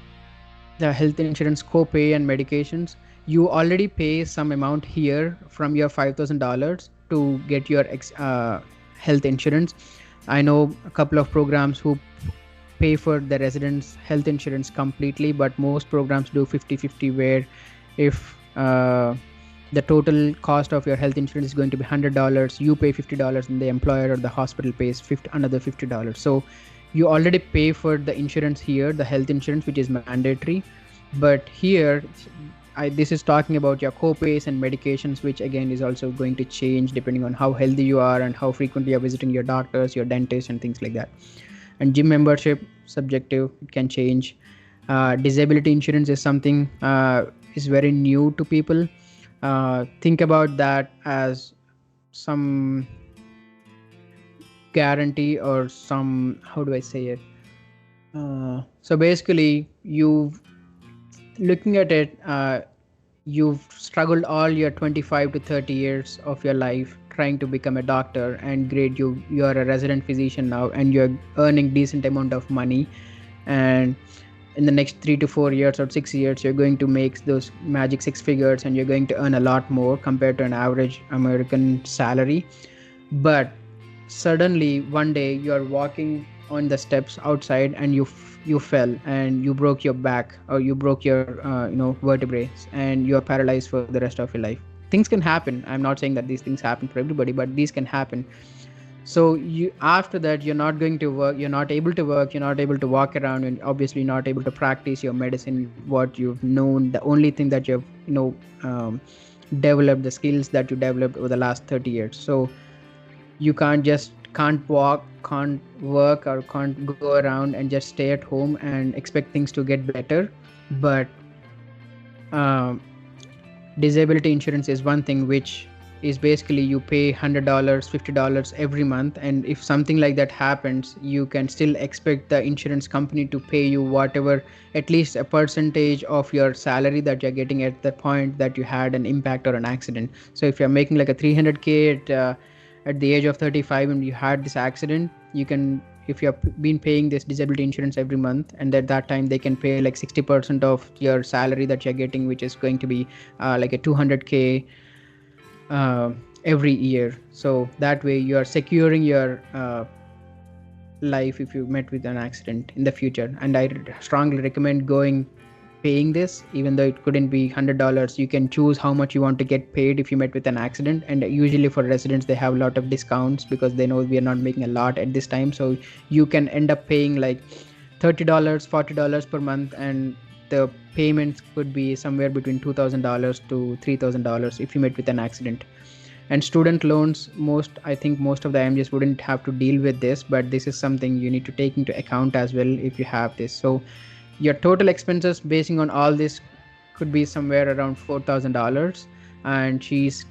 the health insurance copay and medications. You already pay some amount here from your $5,000 to get your health insurance. I know a couple of programs who pay for the residents' health insurance completely, but most programs do 50-50, where if the total cost of your health insurance is going to be $100, you pay $50, and the employer or the hospital pays another $50. So you already pay for the insurance here, the health insurance, which is mandatory. But here, this is talking about your co-pays and medications, which again is also going to change depending on how healthy you are and how frequently you're visiting your doctors, your dentist, and things like that. And gym membership, subjective, it can change. Disability insurance is something is very new to people. Think about that as some guarantee or some, how do I say it? So basically, looking at it, you've struggled all your 25 to 30 years of your life trying to become a doctor, and great, you are a resident physician now, and you're earning decent amount of money, and in the next 3 to 4 years or 6 years, you're going to make those magic 6 figures, and you're going to earn a lot more compared to an average American salary. But suddenly one day you're walking on the steps outside, and you fell and you broke your back, or you broke your vertebrae, and you're paralyzed for the rest of your life. Things can happen. I'm not saying that these things happen for everybody, but these can happen. So you, after that, you're not going to work, you're not able to work, you're not able to walk around, and obviously not able to practice your medicine, what you've known, the only thing that you've developed, the skills that you developed over the last 30 years. So you can't walk, can't work, or can't go around and just stay at home and expect things to get better. But disability insurance is one thing, which is basically you pay $100, $50 every month, and if something like that happens, you can still expect the insurance company to pay you whatever, at least a percentage of your salary that you're getting at the point that you had an impact or an accident. So if you're making like a 300K at the age of 35 and you had this accident, you can, if you've been paying this disability insurance every month, and at that time they can pay like 60% of your salary that you're getting, which is going to be like a 200K every year. So that way you are securing your life if you met with an accident in the future. And I strongly recommend paying this, even though it couldn't be $100. You can choose how much you want to get paid if you met with an accident, and usually for residents they have a lot of discounts because they know we are not making a lot at this time. So you can end up paying like $30, $40 per month, and the payments could be somewhere between $2,000 to $3,000 if you met with an accident. And student loans, I think most of the IMGs wouldn't have to deal with this, but this is something you need to take into account as well if you have this. So your total expenses basing on all this could be somewhere around $4,000. And she's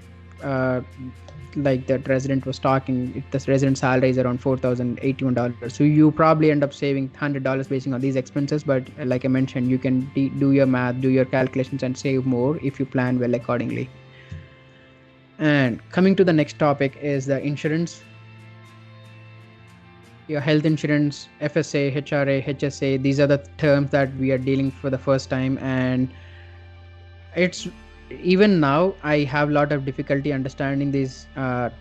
like that resident was talking, if the resident salary is around $4,081. So you probably end up saving $100 basing on these expenses. But like I mentioned, you can do your math, do your calculations, and save more if you plan well accordingly. And coming to the next topic is the insurance. Your health insurance, FSA, HRA, HSA, these are the terms that we are dealing for the first time. And it's, even now I have a lot of difficulty understanding these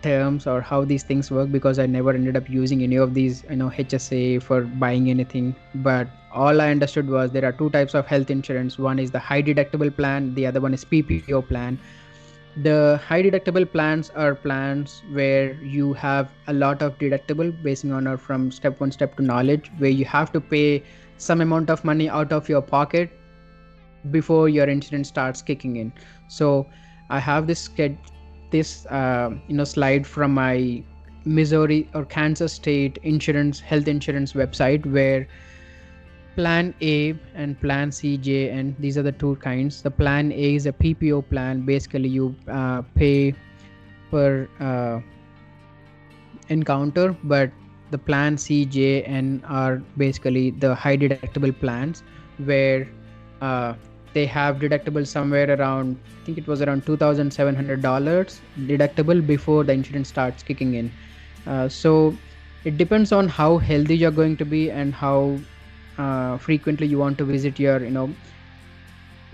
terms or how these things work, because I never ended up using any of these, HSA for buying anything. But all I understood was there are two types of health insurance. One is the high deductible plan, the other one is PPO plan. The high deductible plans are plans where you have a lot of deductible basing on or from step 1, step 2 knowledge, where you have to pay some amount of money out of your pocket before your insurance starts kicking in. So I have this slide from my Missouri or Kansas State health insurance website, where Plan A and Plan CJ, and these are the two kinds. The Plan A is a PPO plan. Basically, you pay per encounter, but the Plan CJN are basically the high deductible plans, where they have deductible somewhere around, I think it was around $2,700 deductible before the insurance starts kicking in. So it depends on how healthy you're going to be and how frequently you want to visit your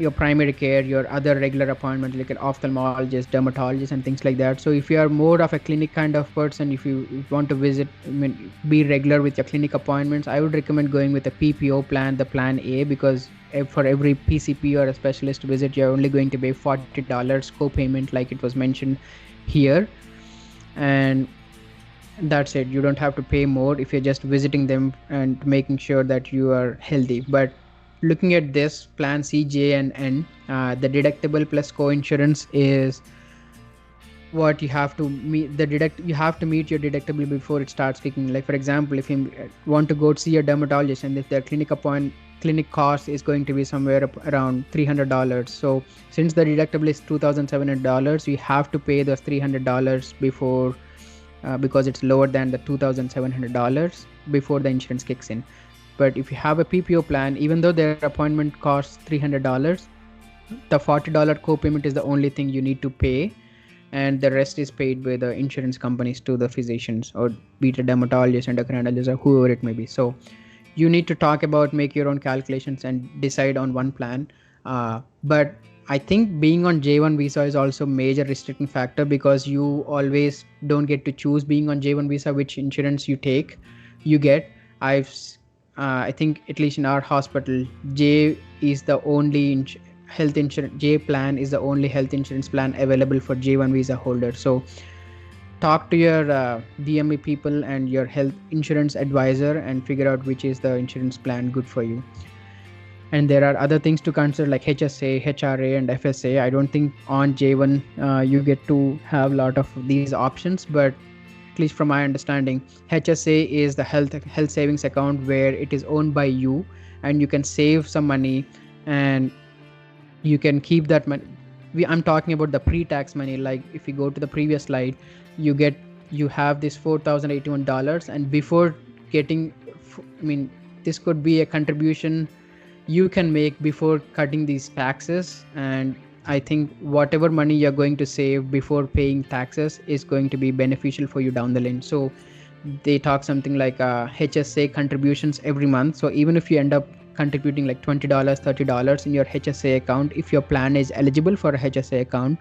your primary care, your other regular appointments like an ophthalmologist, dermatologist, and things like that. So if you are more of a clinic kind of person, if you want to visit, be regular with your clinic appointments, I would recommend going with a PPO plan, the plan A, because for every PCP or a specialist visit, you're only going to pay $40 co-payment, like it was mentioned here, and that's it. You don't have to pay more if you're just visiting them and making sure that you are healthy. But looking at this plan C, J, and N, the deductible plus co-insurance is what you have to meet. You have to meet your deductible before it starts kicking. Like for example, if you want to go see a dermatologist and if their clinic cost is going to be somewhere around $300, so since the deductible is $2,700, you have to pay those $300 before, because it's lower than the $2,700 before the insurance kicks in. But if you have a PPO plan, even though their appointment costs $300, the $40 co-payment is the only thing you need to pay, and the rest is paid by the insurance companies to the physicians, or be it a dermatologist, endocrinologist, or whoever it may be. So you need to talk about, make your own calculations and decide on one plan. But I think being on J1 visa is also major restricting factor, because you always don't get to choose being on J1 visa which insurance you get. I think at least in our hospital, J is the only health insurance. J plan is the only health insurance plan available for J1 visa holders. So talk to your DME people and your health insurance advisor and figure out which is the insurance plan good for you. And there are other things to consider like HSA, HRA, and FSA. I don't think on J1 you get to have a lot of these options, but at least from my understanding, HSA is the health savings account where it is owned by you, and you can save some money and you can keep that money. I'm talking about the pre-tax money. Like if you go to the previous slide, you have this $4,081, and before getting, this could be a contribution you can make before cutting these taxes. And I think whatever money you're going to save before paying taxes is going to be beneficial for you down the line. So they talk something like HSA contributions every month. So even if you end up contributing like $20, $30 in your HSA account, if your plan is eligible for a HSA account,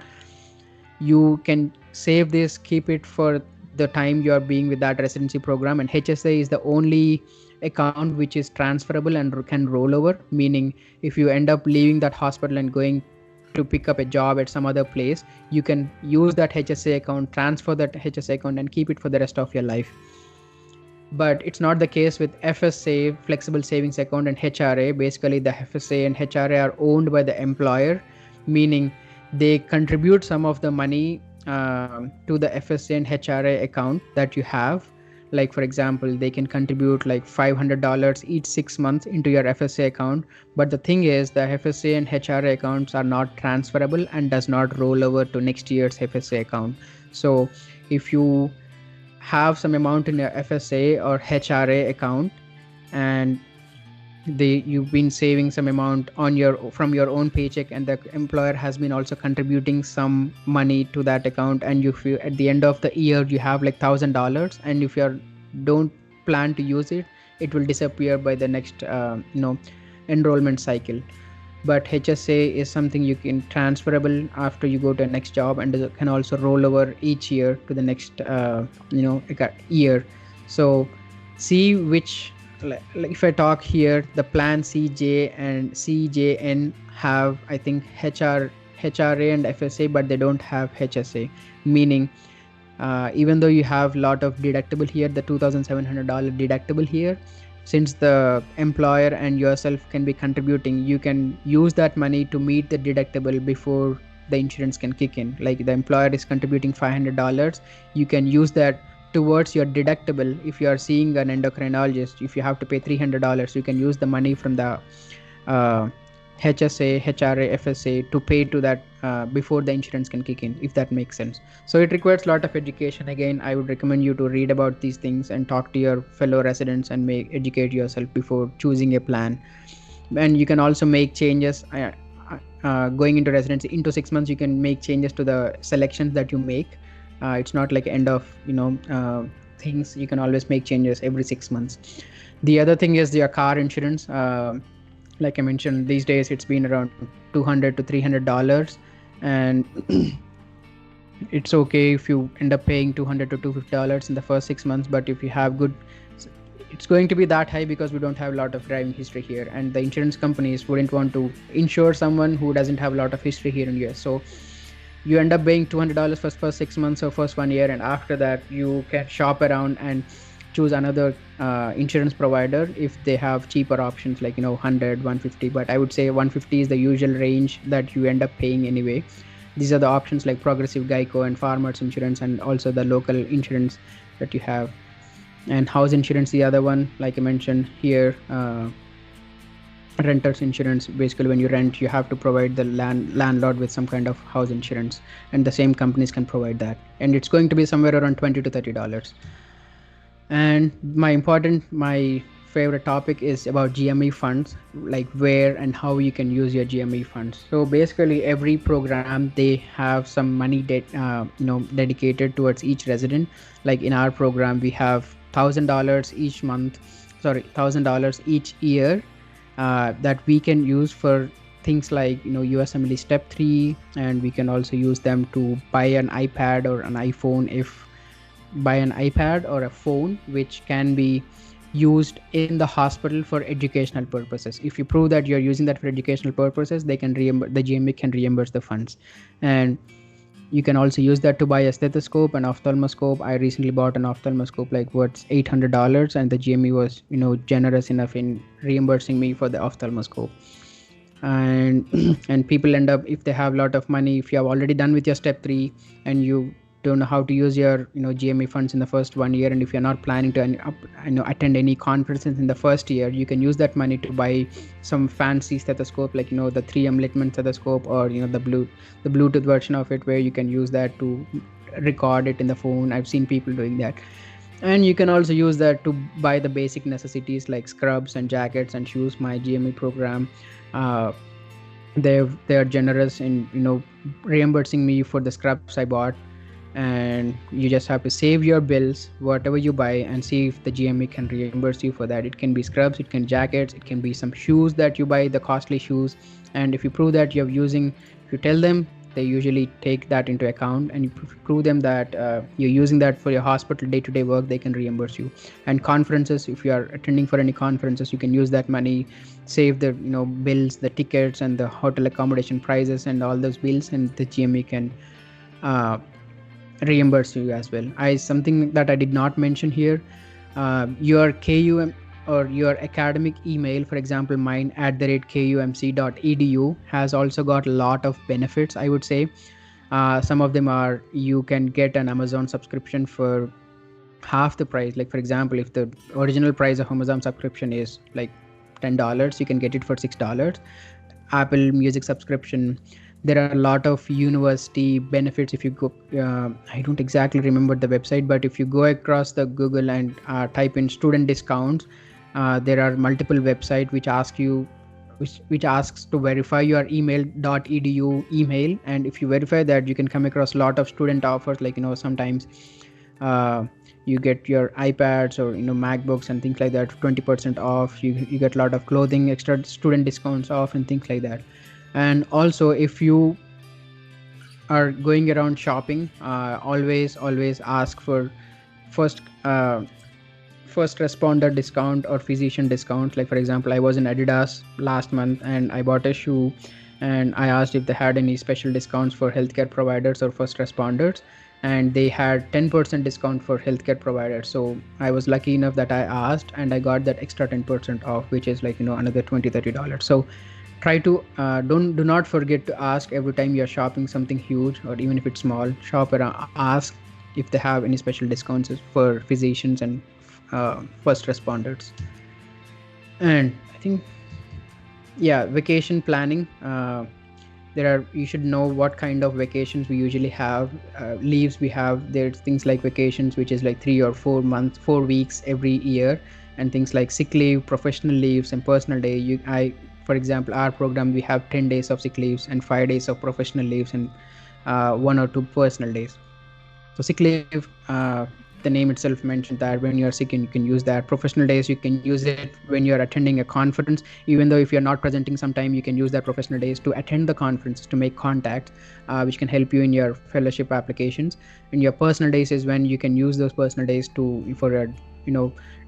you can save this, keep it for the time you are being with that residency program. And HSA is the only account which is transferable and can roll over, meaning if you end up leaving that hospital and going to pick up a job at some other place, you can use that HSA account, transfer that HSA account, and keep it for the rest of your life. But it's not the case with FSA, flexible savings account, and HRA. Basically the FSA and HRA are owned by the employer, meaning they contribute some of the money to the FSA and HRA account that you have. Like for example, they can contribute like $500 each 6 months into your FSA account. But the thing is, the FSA and HRA accounts are not transferable and does not roll over to next year's FSA account. So if you have some amount in your FSA or HRA account, and you've been saving some amount from your own paycheck, and the employer has been also contributing some money to that account, and if you at the end of the year you have like $1,000, and if you don't plan to use it, it will disappear by the next enrollment cycle. But HSA is something you can transferable after you go to the next job, and can also roll over each year to the next year. So see which, like if I talk here, the plan CJ and CJN have, I think, HRA and FSA, but they don't have HSA, meaning even though you have a lot of deductible here, the $2,700 deductible here, since the employer and yourself can be contributing, you can use that money to meet the deductible before the insurance can kick in. Like the employer is contributing $500, you can use that towards your deductible. If you are seeing an endocrinologist, if you have to pay $300, you can use the money from the HSA, HRA, FSA to pay to that before the insurance can kick in, if that makes sense. So it requires a lot of education. Again, I would recommend you to read about these things and talk to your fellow residents and educate yourself before choosing a plan. And you can also make changes going into residency. Into 6 months, you can make changes to the selections that you make. It's not like end of things. You can always make changes every 6 months. The other thing is your car insurance. like I mentioned, these days it's been around $200 to $300, and it's okay if you end up paying $200 to $250 in the first 6 months. But if you have good, it's going to be that high because we don't have a lot of driving history here, and the insurance companies wouldn't want to insure someone who doesn't have a lot of history here in US. So you end up paying $200 for first 6 months or first 1 year, and after that you can shop around and choose another insurance provider if they have cheaper options, like 100, 150. But I would say 150 is the usual range that you end up paying anyway. These are the options like Progressive, Geico, and Farmers Insurance, and also the local insurance that you have. And house insurance, the other one, like I mentioned here, renters insurance. Basically, when you rent, you have to provide the landlord with some kind of house insurance, and the same companies can provide that, and it's going to be somewhere around $20 to $30. And my favorite topic is about GME funds, like where and how you can use your GME funds. So basically, every program, they have some money dedicated towards each resident. Like in our program, we have $1,000 each month, $1,000 each year, that we can use for things like Usmle step 3, and we can also use them to buy an iPad or an iPhone, buy an iPad or a phone which can be used in the hospital for educational purposes. If you prove that you're using that for educational purposes, they can reimburse, the GME can reimburse the funds. And you can also use that to buy a stethoscope, an ophthalmoscope. I recently bought an ophthalmoscope like worth $800, and the GME was generous enough in reimbursing me for the ophthalmoscope. And and people end up, if they have a lot of money, if you have already done with your step 3 and you don't know how to use your GME funds in the first 1 year, and if you're not planning to attend any conferences in the first year, you can use that money to buy some fancy stethoscope, like the 3M Littman stethoscope, or the Bluetooth version of it, where you can use that to record it in the phone. I've seen people doing that. And you can also use that to buy the basic necessities like scrubs and jackets and shoes. My GME program, they are generous in reimbursing me for the scrubs I bought. And you just have to save your bills, whatever you buy, and see if the GME can reimburse you for that. It can be scrubs, it can jackets, it can be some shoes that you buy, the costly shoes. And if you prove that you're using, if you tell them, they usually take that into account, and you prove them that you're using that for your hospital day-to-day work, they can reimburse you. And conferences, if you are attending for any conferences, you can use that money, save the bills, the tickets, and the hotel accommodation prices, and all those bills, and the GME can reimburse you as well. Something that I did not mention here, your KUM or your academic email, for example mine @kumc.edu, has also got a lot of benefits, I would say. Some of them are, you can get an Amazon subscription for half the price. Like for example, if the original price of Amazon subscription is like $10, you can get it for $6. Apple Music subscription. There are a lot of university benefits. If you go, I don't exactly remember the website, but if you go across the Google and type in student discounts, there are multiple websites which ask you, which asks to verify your email.edu email. And if you verify that, you can come across a lot of student offers, like sometimes you get your iPads or MacBooks and things like that 20% off. You get a lot of clothing, extra student discounts off, and things like that. And also, if you are going around shopping, always ask for first responder discount or physician discount. Like for example, I was in Adidas last month and I bought a shoe, and I asked if they had any special discounts for healthcare providers or first responders, and they had 10% discount for healthcare providers. So I was lucky enough that I asked, and I got that extra 10% off, which is like another $20-30. So try to do not forget to ask every time you're shopping something huge, or even if it's small. Shop around, ask if they have any special discounts for physicians and first responders. And I think, yeah, vacation planning, you should know what kind of vacations we usually have, leaves we have. There's things like vacations which is like 3 or 4 months, 4 weeks every year, and things like sick leave, professional leaves, and personal day. For example, our program, we have 10 days of sick leaves and 5 days of professional leaves, and 1 or 2 personal days. So sick leave, the name itself mentioned that when you're sick and you can use that. Professional days, you can use it when you're attending a conference. Even though if you're not presenting sometime, you can use that professional days to attend the conferences, to make contacts, which can help you in your fellowship applications. And your personal days is when you can use those personal days for a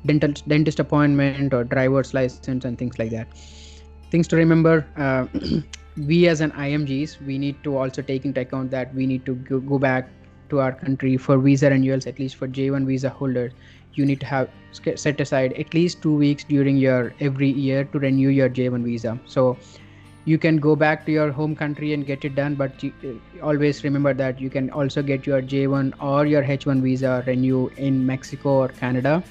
dentist appointment or driver's license and things like that. Things to remember. We as an IMGs, we need to also take into account that we need to go back to our country for visa renewals. At least for J1 visa holders, you need to have set aside at least 2 weeks during your every year to renew your J1 visa. So you can go back to your home country and get it done, but always remember that you can also get your J1 or your H1 visa renew in Mexico or Canada.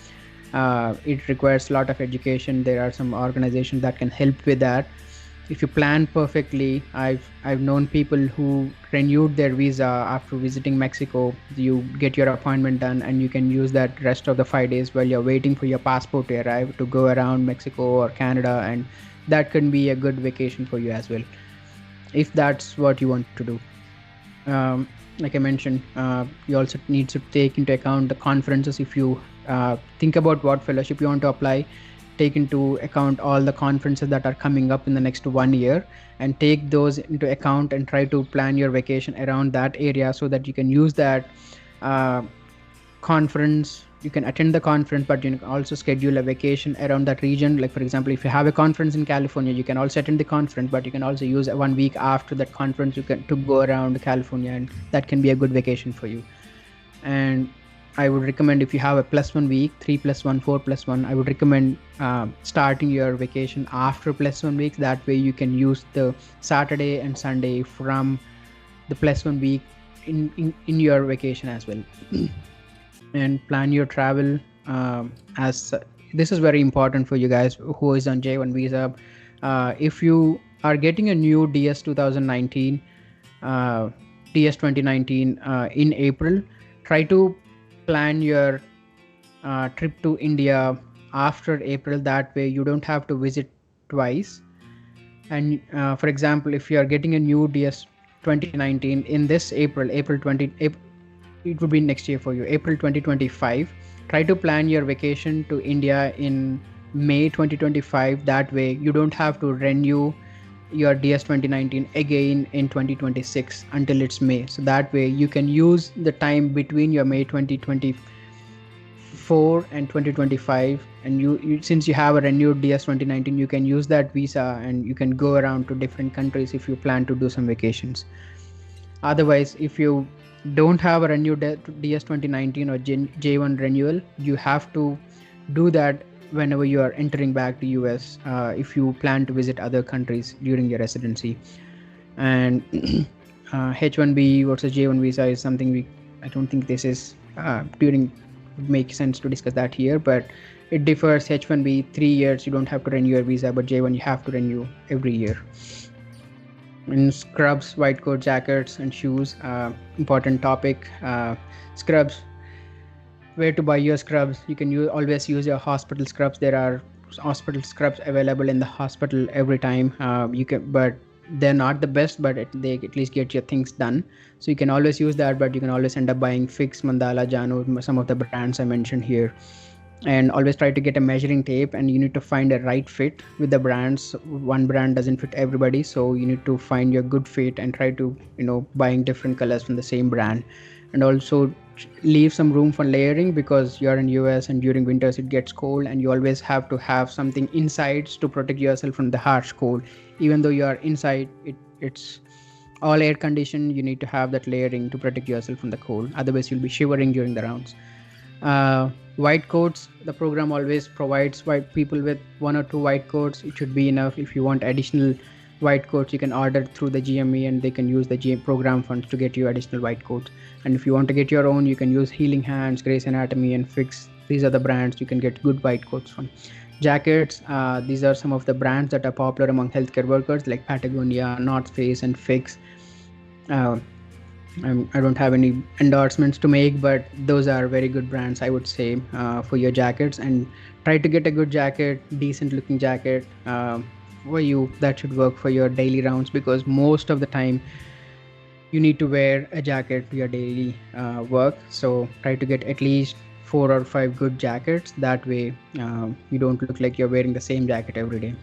It requires a lot of education. There are some organizations that can help with that. If you plan perfectly, I've known people who renewed their visa after visiting Mexico. You get your appointment done and you can use that rest of the 5 days while you're waiting for your passport to arrive to go around Mexico or Canada, and that can be a good vacation for you as well, if that's what you want to do. Like I mentioned, you also need to take into account the conferences. If you think about what fellowship you want to apply, take into account all the conferences that are coming up in the next 1 year and take those into account and try to plan your vacation around that area so that you can use that conference. You can attend the conference, but you can also schedule a vacation around that region. Like for example, if you have a conference in California, you can also attend the conference, but you can also use 1 week after that conference to go around California, and that can be a good vacation for you. And I would recommend, if you have a +1 week, 3+1, 4+1, I would recommend starting your vacation after +1 weeks. That way you can use the Saturday and Sunday from the +1 week in your vacation as well. And plan your travel as this is very important for you guys who is on J1 visa. If you are getting a new DS 2019, DS 2019 in April, try to plan your trip to India after April. That way you don't have to visit twice. And for example, if you are getting a new DS 2019 in this April 20, it would be next year for you, April 2025. Try to plan your vacation to India in May 2025. That way you don't have to renew your DS 2019 again in 2026 until it's May. So that way you can use the time between your May 2024 and 2025, and you since you have a renewed DS 2019, you can use that visa and you can go around to different countries if you plan to do some vacations. Otherwise, if you don't have a renewed DS 2019 or J1 renewal, you have to do that whenever you are entering back to US, if you plan to visit other countries during your residency. And H1B versus J1 visa is something I don't think this is would make sense to discuss that here, but it differs. H1B 3 years you don't have to renew your visa, but J1 you have to renew every year. And scrubs, white coat, jackets and shoes, important topic. Scrubs, where to buy your scrubs? You can always use your hospital scrubs. There are hospital scrubs available in the hospital every time. But they're not the best, but they at least get your things done. So you can always use that, but you can always end up buying Fix, Mandala, Jano, some of the brands I mentioned here. And always try to get a measuring tape, and you need to find a right fit with the brands. One brand doesn't fit everybody, so you need to find your good fit and try to buying different colors from the same brand. And also leave some room for layering, because you're in US and during winters it gets cold, and you always have to have something inside to protect yourself from the harsh cold. Even though you're inside, it's all air conditioned, you need to have that layering to protect yourself from the cold. Otherwise you'll be shivering during the rounds. White coats, the program always provides white people with 1 or 2 white coats. It should be enough. If you want additional white coats, you can order through the GME and they can use the program funds to get you additional white coats. And if you want to get your own, you can use Healing Hands, Grace Anatomy and Fix. These are the brands you can get good white coats from. Jackets, these are some of the brands that are popular among healthcare workers, like Patagonia, North Face and Fix. I don't have any endorsements to make, but those are very good brands, I would say, for your jackets. And try to get a good jacket, decent looking jacket for you that should work for your daily rounds, because most of the time you need to wear a jacket to your daily work. So try to get at least 4 or 5 good jackets. That way you don't look like you're wearing the same jacket every day.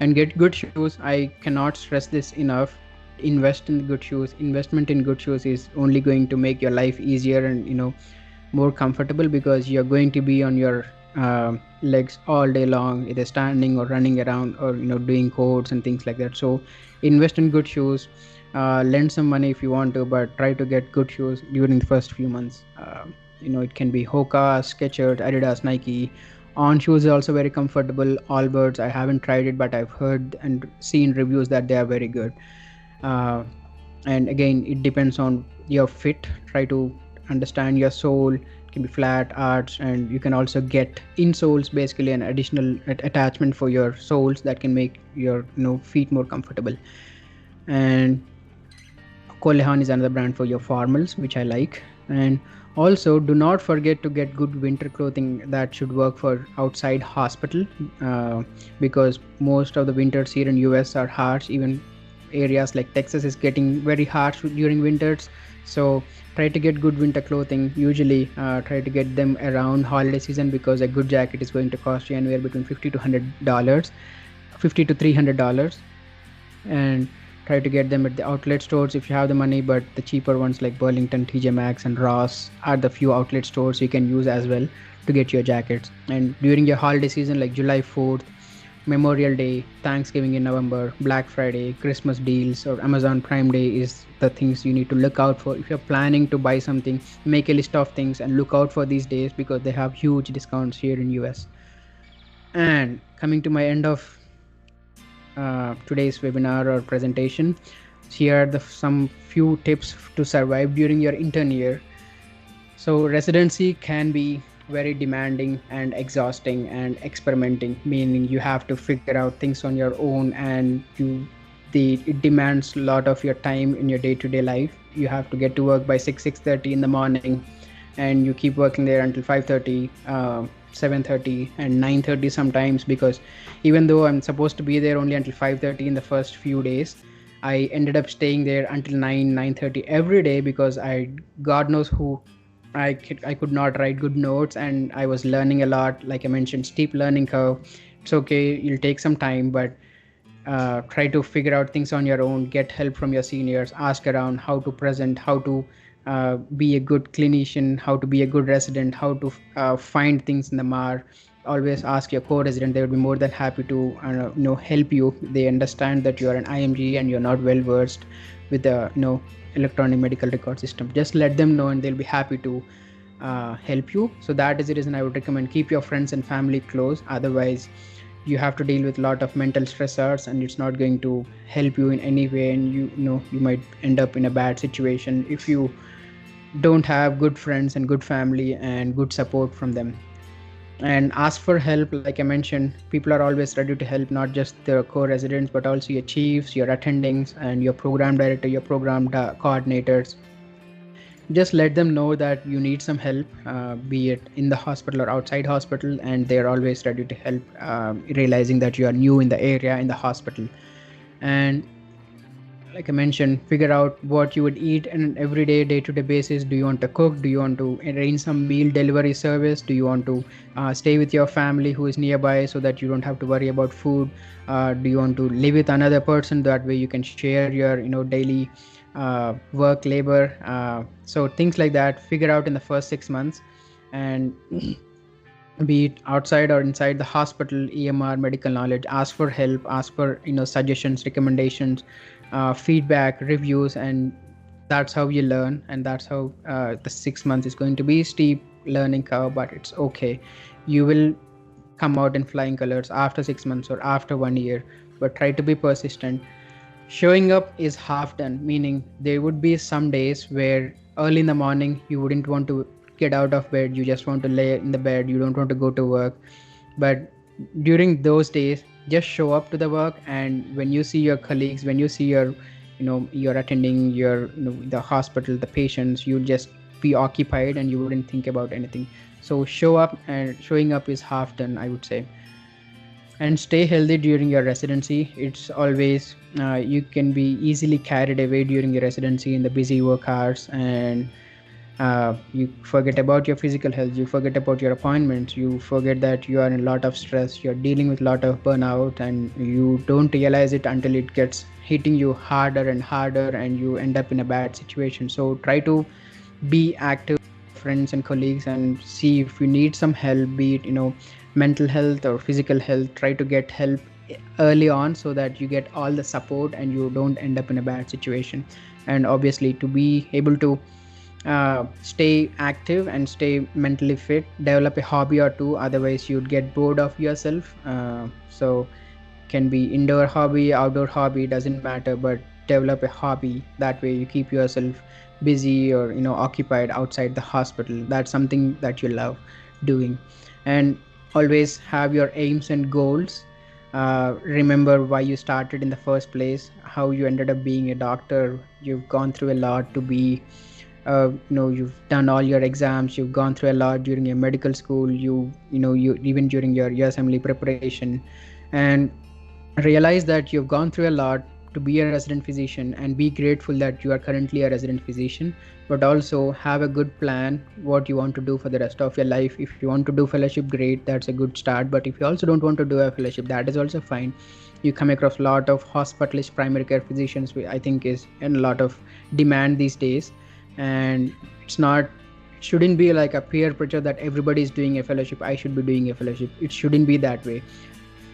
And get good shoes. I cannot stress this enough. Invest in good shoes. Investment in good shoes is only going to make your life easier and more comfortable, because you're going to be on your legs all day long, either standing or running around, or doing codes and things like that. So invest in good shoes. Lend some money if you want to, but try to get good shoes during the first few months. It can be Hoka, Skechers, Adidas, Nike. On shoes are also very comfortable. Allbirds, I haven't tried it, but I've heard and seen reviews that they are very good. And again, it depends on your fit. Try to understand your sole. It can be flat, arch, and you can also get insoles, basically an additional attachment for your soles that can make your feet more comfortable. And Colehan is another brand for your formals, which I like. And also, do not forget to get good winter clothing that should work for outside hospital, because most of the winters here in US are harsh. Even areas like Texas is getting very harsh during winters. So try to get good winter clothing. Usually try to get them around holiday season, because a good jacket is going to cost you anywhere between $50 to $100, $50 to $300. And try to get them at the outlet stores if you have the money, but the cheaper ones like Burlington, TJ Maxx, and Ross are the few outlet stores you can use as well to get your jackets. And during your holiday season like July 4th, Memorial Day, Thanksgiving in November, Black Friday, Christmas deals, or Amazon Prime Day is the things you need to look out for. If you're planning to buy something, make a list of things and look out for these days, because they have huge discounts here in US. And coming to my end of today's webinar or presentation, here are some few tips to survive during your intern year. So residency can be very demanding and exhausting and experimenting, meaning you have to figure out things on your own, and it demands a lot of your time in your day-to-day life. You have to get to work by 6:30 in the morning, and you keep working there until 5:30, 7:30, and 9:30 sometimes, because even though I'm supposed to be there only until 5:30 in the first few days, I ended up staying there until 9:30 every day, because God knows who, I could not write good notes, and I was learning a lot. Like I mentioned, steep learning curve. It's okay, you'll take some time, but try to figure out things on your own. Get help from your seniors. Ask around how to present, how to be a good clinician, how to be a good resident, how to find things in the MAR. Always ask your co-resident. They would be more than happy to help you. They understand that you are an IMG and you're not well versed with the electronic medical record system. Just let them know and they'll be happy to help you. So that is the reason I would recommend keep your friends and family close. Otherwise you have to deal with a lot of mental stressors, and it's not going to help you in any way, and you might end up in a bad situation if you don't have good friends and good family and good support from them. And ask for help. Like I mentioned, people are always ready to help, not just the co-residents, but also your chiefs, your attendings, and your program director, your program coordinators. Just let them know that you need some help, be it in the hospital or outside hospital, and they're always ready to help, realizing that you are new in the area, in the hospital. And like I mentioned, figure out what you would eat on an everyday, day-to-day basis. Do you want to cook? Do you want to arrange some meal delivery service? Do you want to stay with your family who is nearby so that you don't have to worry about food? Do you want to live with another person? That way you can share your daily work, labor. So things like that, figure out in the first 6 months. And be it outside or inside the hospital, EMR, medical knowledge, ask for help, ask for suggestions, recommendations, feedback, reviews, and that's how you learn. And that's how the 6 months is going to be steep learning curve, but it's okay. You will come out in flying colors after 6 months or after 1 year, but try to be persistent. Showing up is half done, meaning there would be some days where early in the morning you wouldn't want to get out of bed, you just want to lay in the bed, you don't want to go to work. But during those days, just show up to the work, and when you see your colleagues, when you see your you're attending your the hospital, the patients, you just be occupied and you wouldn't think about anything. So show up, and showing up is half done, I would say. And stay healthy during your residency. It's always you can be easily carried away during your residency in the busy work hours, and You forget about your physical health, you forget about your appointments, you forget that you are in a lot of stress, you're dealing with a lot of burnout, and you don't realize it until it gets hitting you harder and harder and you end up in a bad situation. So try to be active with your friends and colleagues and see if you need some help, be it mental health or physical health. Try to get help early on so that you get all the support and you don't end up in a bad situation. And obviously, to be able to stay active and stay mentally fit, develop a hobby or two, otherwise you'd get bored of yourself. So can be indoor hobby, outdoor hobby, doesn't matter, but develop a hobby. That way you keep yourself busy or occupied outside the hospital. That's something that you love doing. And always have your aims and goals. Remember why you started in the first place, how you ended up being a doctor. You've gone through a lot to be you've done all your exams, you've gone through a lot during your medical school, you even during your Usmle preparation, and realize that you've gone through a lot to be a resident physician, and be grateful that you are currently a resident physician. But also have a good plan what you want to do for the rest of your life. If you want to do fellowship, great, that's a good start. But if you also don't want to do a fellowship, that is also fine. You come across a lot of hospitalist primary care physicians, I think is in a lot of demand these days. And it shouldn't be like a peer pressure that everybody is doing a fellowship, I should be doing a fellowship. It shouldn't be that way.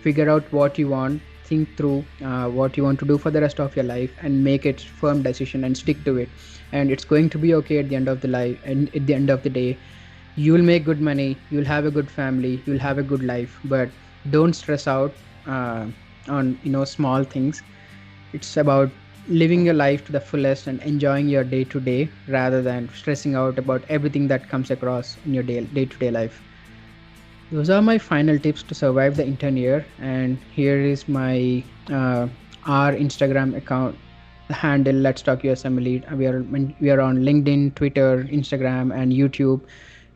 Figure out what you want, think through what you want to do for the rest of your life, and make it firm decision and stick to it. And it's going to be okay at the end of the life. And at the end of the day, you will make good money, you'll have a good family, you'll have a good life. But don't stress out on small things. It's about living your life to the fullest and enjoying your day to day, rather than stressing out about everything that comes across in your day to day life. Those are my final tips to survive the intern year. And here is my our Instagram account, the handle Let's Talk USMLE. We are on LinkedIn, Twitter, Instagram, and YouTube.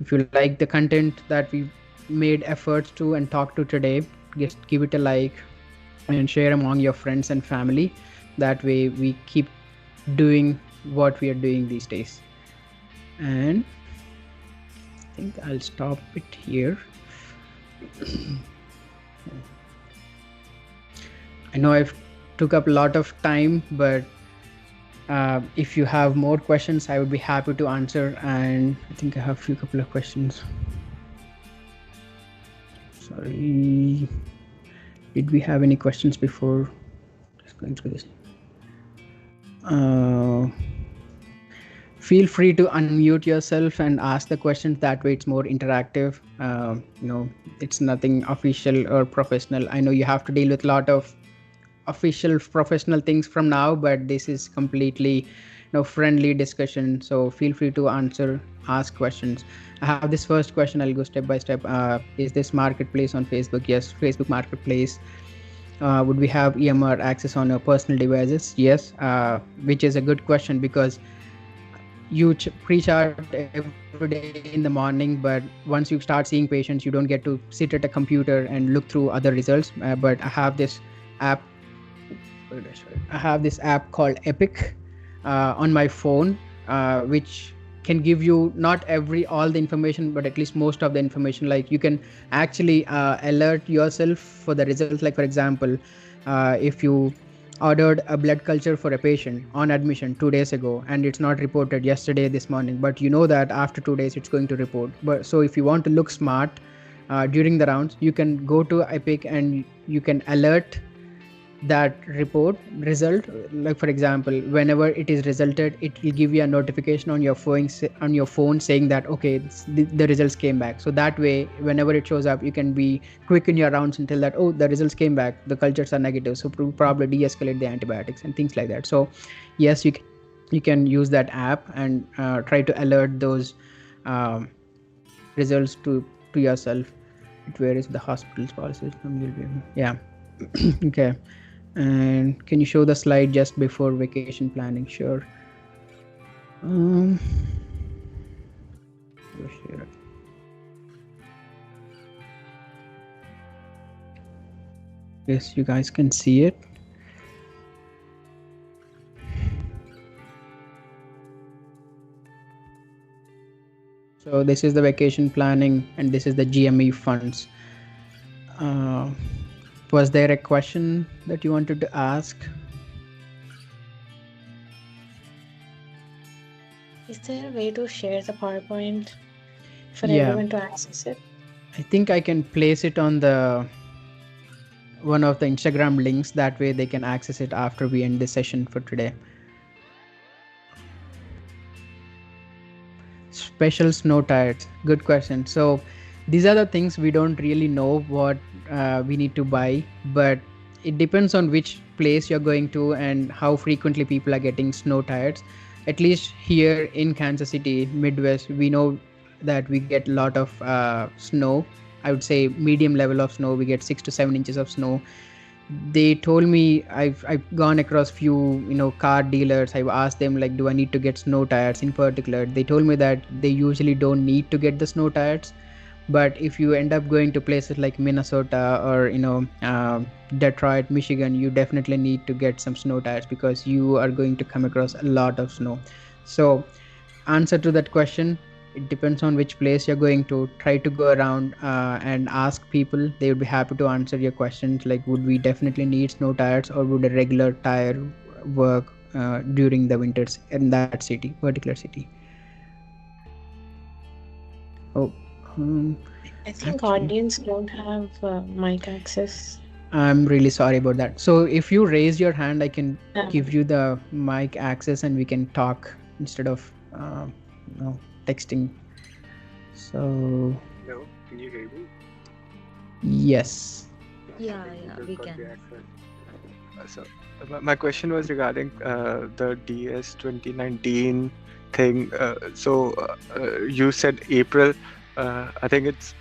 If you like the content that we made efforts to and talk to today, just give it a like and share among your friends and family. That way we keep doing what we are doing these days. And I think I'll stop it here. I know I've took up a lot of time, but if you have more questions, I would be happy to answer. And I think I have a couple of questions. Sorry, did we have any questions before just going through this? Feel free to unmute yourself and ask the questions. That way it's more interactive. It's nothing official or professional. I know you have to deal with a lot of official professional things from now, but this is completely friendly discussion. So feel free to ask questions. I have this first question, I'll go step by step. Is this marketplace on Facebook? Yes, Facebook Marketplace. Would we have EMR access on our personal devices? Yes, which is a good question, because you pre-chart every day in the morning, but once you start seeing patients, you don't get to sit at a computer and look through other results. But I have this app called Epic on my phone, which can give you not all the information, but at least most of the information. Like you can actually alert yourself for the results. Like for example, if you ordered a blood culture for a patient on admission 2 days ago and it's not reported this morning, but you know that after 2 days it's going to report. But so if you want to look smart during the rounds, you can go to Epic and you can alert that result. Like for example, whenever it is resulted, it will give you a notification on your phone saying that okay, the results came back. So that way whenever it shows up, you can be quick in your rounds and tell that, oh, the results came back, the cultures are negative, so probably de-escalate the antibiotics and things like that. So yes, you can use that app and try to alert those results to yourself. It varies the hospital's policies. Yeah. Okay. And can you show the slide just before vacation planning? Sure. Yes, you guys can see it. So this is the vacation planning, and this is the GME funds. Uh, was there a question that you wanted to ask? Is there a way to share the PowerPoint for Yeah. everyone to access it? I think I can place it on the one of the Instagram links. That way they can access it after we end the session for today. Special snow tires. Good question. So these are the things we don't really know what we need to buy, but it depends on which place you're going to and how frequently people are getting snow tires. At least here in Kansas City, Midwest, we know that we get a lot of snow. I would say medium level of snow. We get 6 to 7 inches of snow. They told me I've gone across few car dealers. I've asked them, like, do I need to get snow tires in particular? They told me that they usually don't need to get the snow tires, but if you end up going to places like Minnesota or Detroit, Michigan, you definitely need to get some snow tires because you are going to come across a lot of snow. So answer to that question, it depends on which place you're going to. Try to go around and ask people. They would be happy to answer your questions, like would we definitely need snow tires or would a regular tire work during the winters in that particular city. Oh, I think actually, audience don't have mic access. I'm really sorry about that. So if you raise your hand, I can give you the mic access and we can talk instead of texting. So Hello, can you hear me? yes. Yeah, we can. So my question was regarding the DS 2019 thing. You said April. I think it's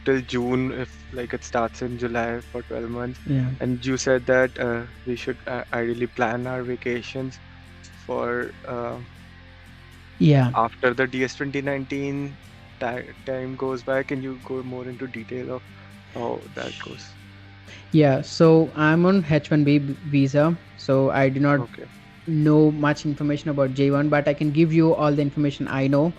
till June if like it starts in July for 12 months. Yeah. And you said that we should ideally plan our vacations for Yeah. after the DS 2019 time goes by. Can you go more into detail of how that goes? Yeah, so I'm on H1B visa, so I do not Okay. know much information about J1, but I can give you all the information I know.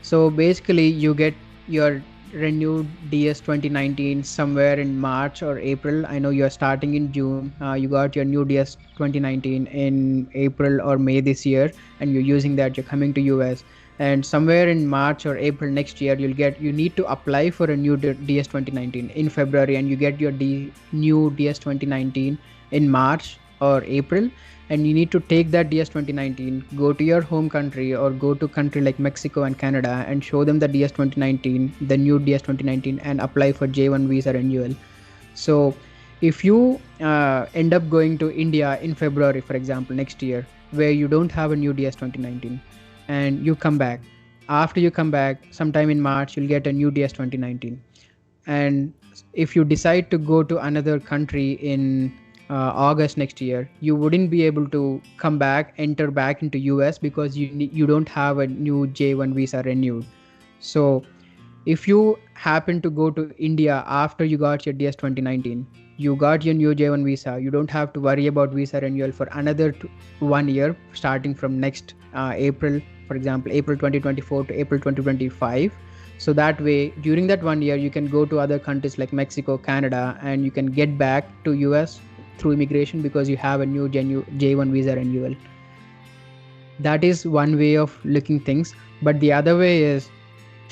So basically, you get your renewed DS 2019 somewhere in March or April. I know you're starting in June. You got your new DS 2019 in April or May this year, and you're using that. You're coming to US, and somewhere in March or April next year, you need to apply for a new DS 2019 in February, and you get your new DS 2019 in March or April, and you need to take that DS 2019, go to your home country or go to country like Mexico and Canada and show them the DS 2019, the new DS 2019, and apply for J1 visa renewal. So if you end up going to India in February, for example, next year, where you don't have a new DS 2019, and you come back, after you come back sometime in March, you'll get a new DS 2019. And if you decide to go to another country in August next year, you wouldn't be able to enter back into US because you don't have a new J1 visa renewed. So if you happen to go to India after you got your DS 2019, you got your new J1 visa, you don't have to worry about visa renewal for another 1 year, starting from next April, for example, April 2024 to April 2025. So that way, during that 1 year, you can go to other countries like Mexico, Canada, and you can get back to US through immigration because you have a new J1 visa renewal. That is one way of looking things. But the other way is,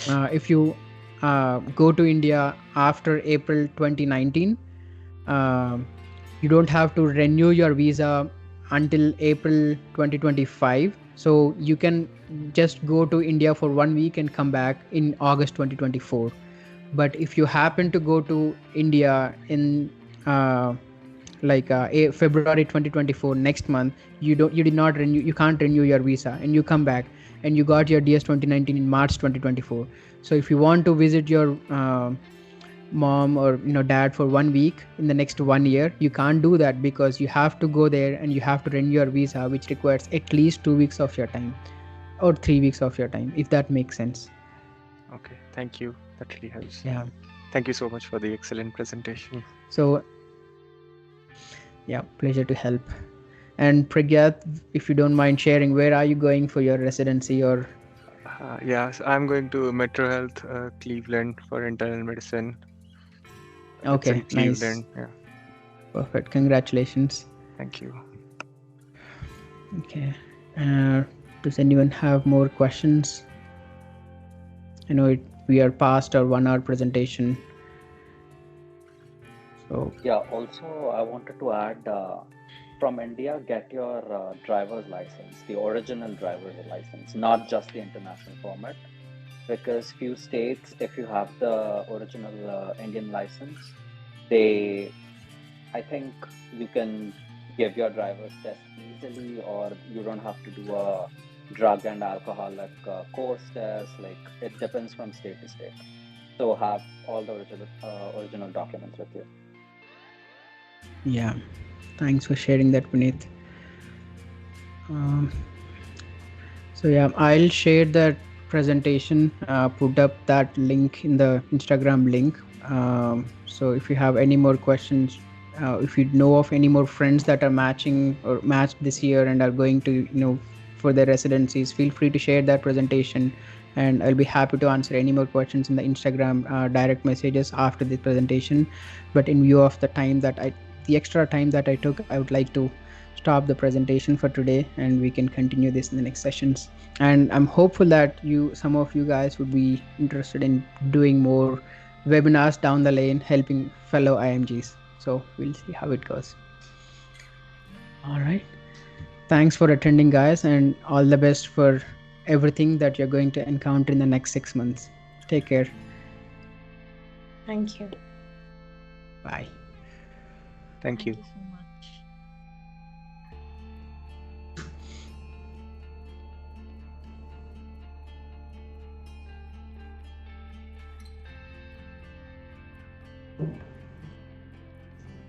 if you go to India after April 2019, you don't have to renew your visa until April 2025. So you can just go to India for 1 week and come back in August 2024. But if you happen to go to India in February 2024, next month, you can't renew your visa, and you come back and you got your DS 2019 in March 2024. So if you want to visit your mom or dad for 1 week in the next 1 year, you can't do that because you have to go there and you have to renew your visa, which requires at least 2 weeks of your time or 3 weeks of your time, if that makes sense. Okay, thank you. That really helps. Yeah. Thank you so much for the excellent presentation. So yeah, pleasure to help. And Pragyat, if you don't mind sharing, where are you going for your residency? Or Yeah, so I'm going to Metro Health, Cleveland for internal medicine. It's in Okay, nice. Cleveland. Yeah, Perfect. Congratulations. thank you. Okay. Uh, does anyone have more questions? I know we are past our 1 hour presentation. So, Yeah, also I wanted to add from India, get your driver's license, the original driver's license, not just the international permit. Because few states, if you have the original Indian license, I think you can give your driver's test easily, or you don't have to do a drug and alcoholic course test. Like it depends from state to state. So have all the original documents with you. yeah. Thanks for sharing that, Puneet. Um, so yeah, I'll share that presentation, put up that link in the Instagram link. So if you have any more questions, if you know of any more friends that are matching or matched this year and are going to, for their residencies, feel free to share that presentation, and I'll be happy to answer any more questions in the Instagram direct messages after the presentation. But in view of the extra time that I took, I would like to stop the presentation for today, and we can continue this in the next sessions. And I'm hopeful that some of you guys would be interested in doing more webinars down the lane, helping fellow IMGs. So we'll see how it goes. All right, thanks for attending, guys, and all the best for everything that you're going to encounter in the next 6 months. Take care. Thank you. Bye. Thank you. Thank you so much.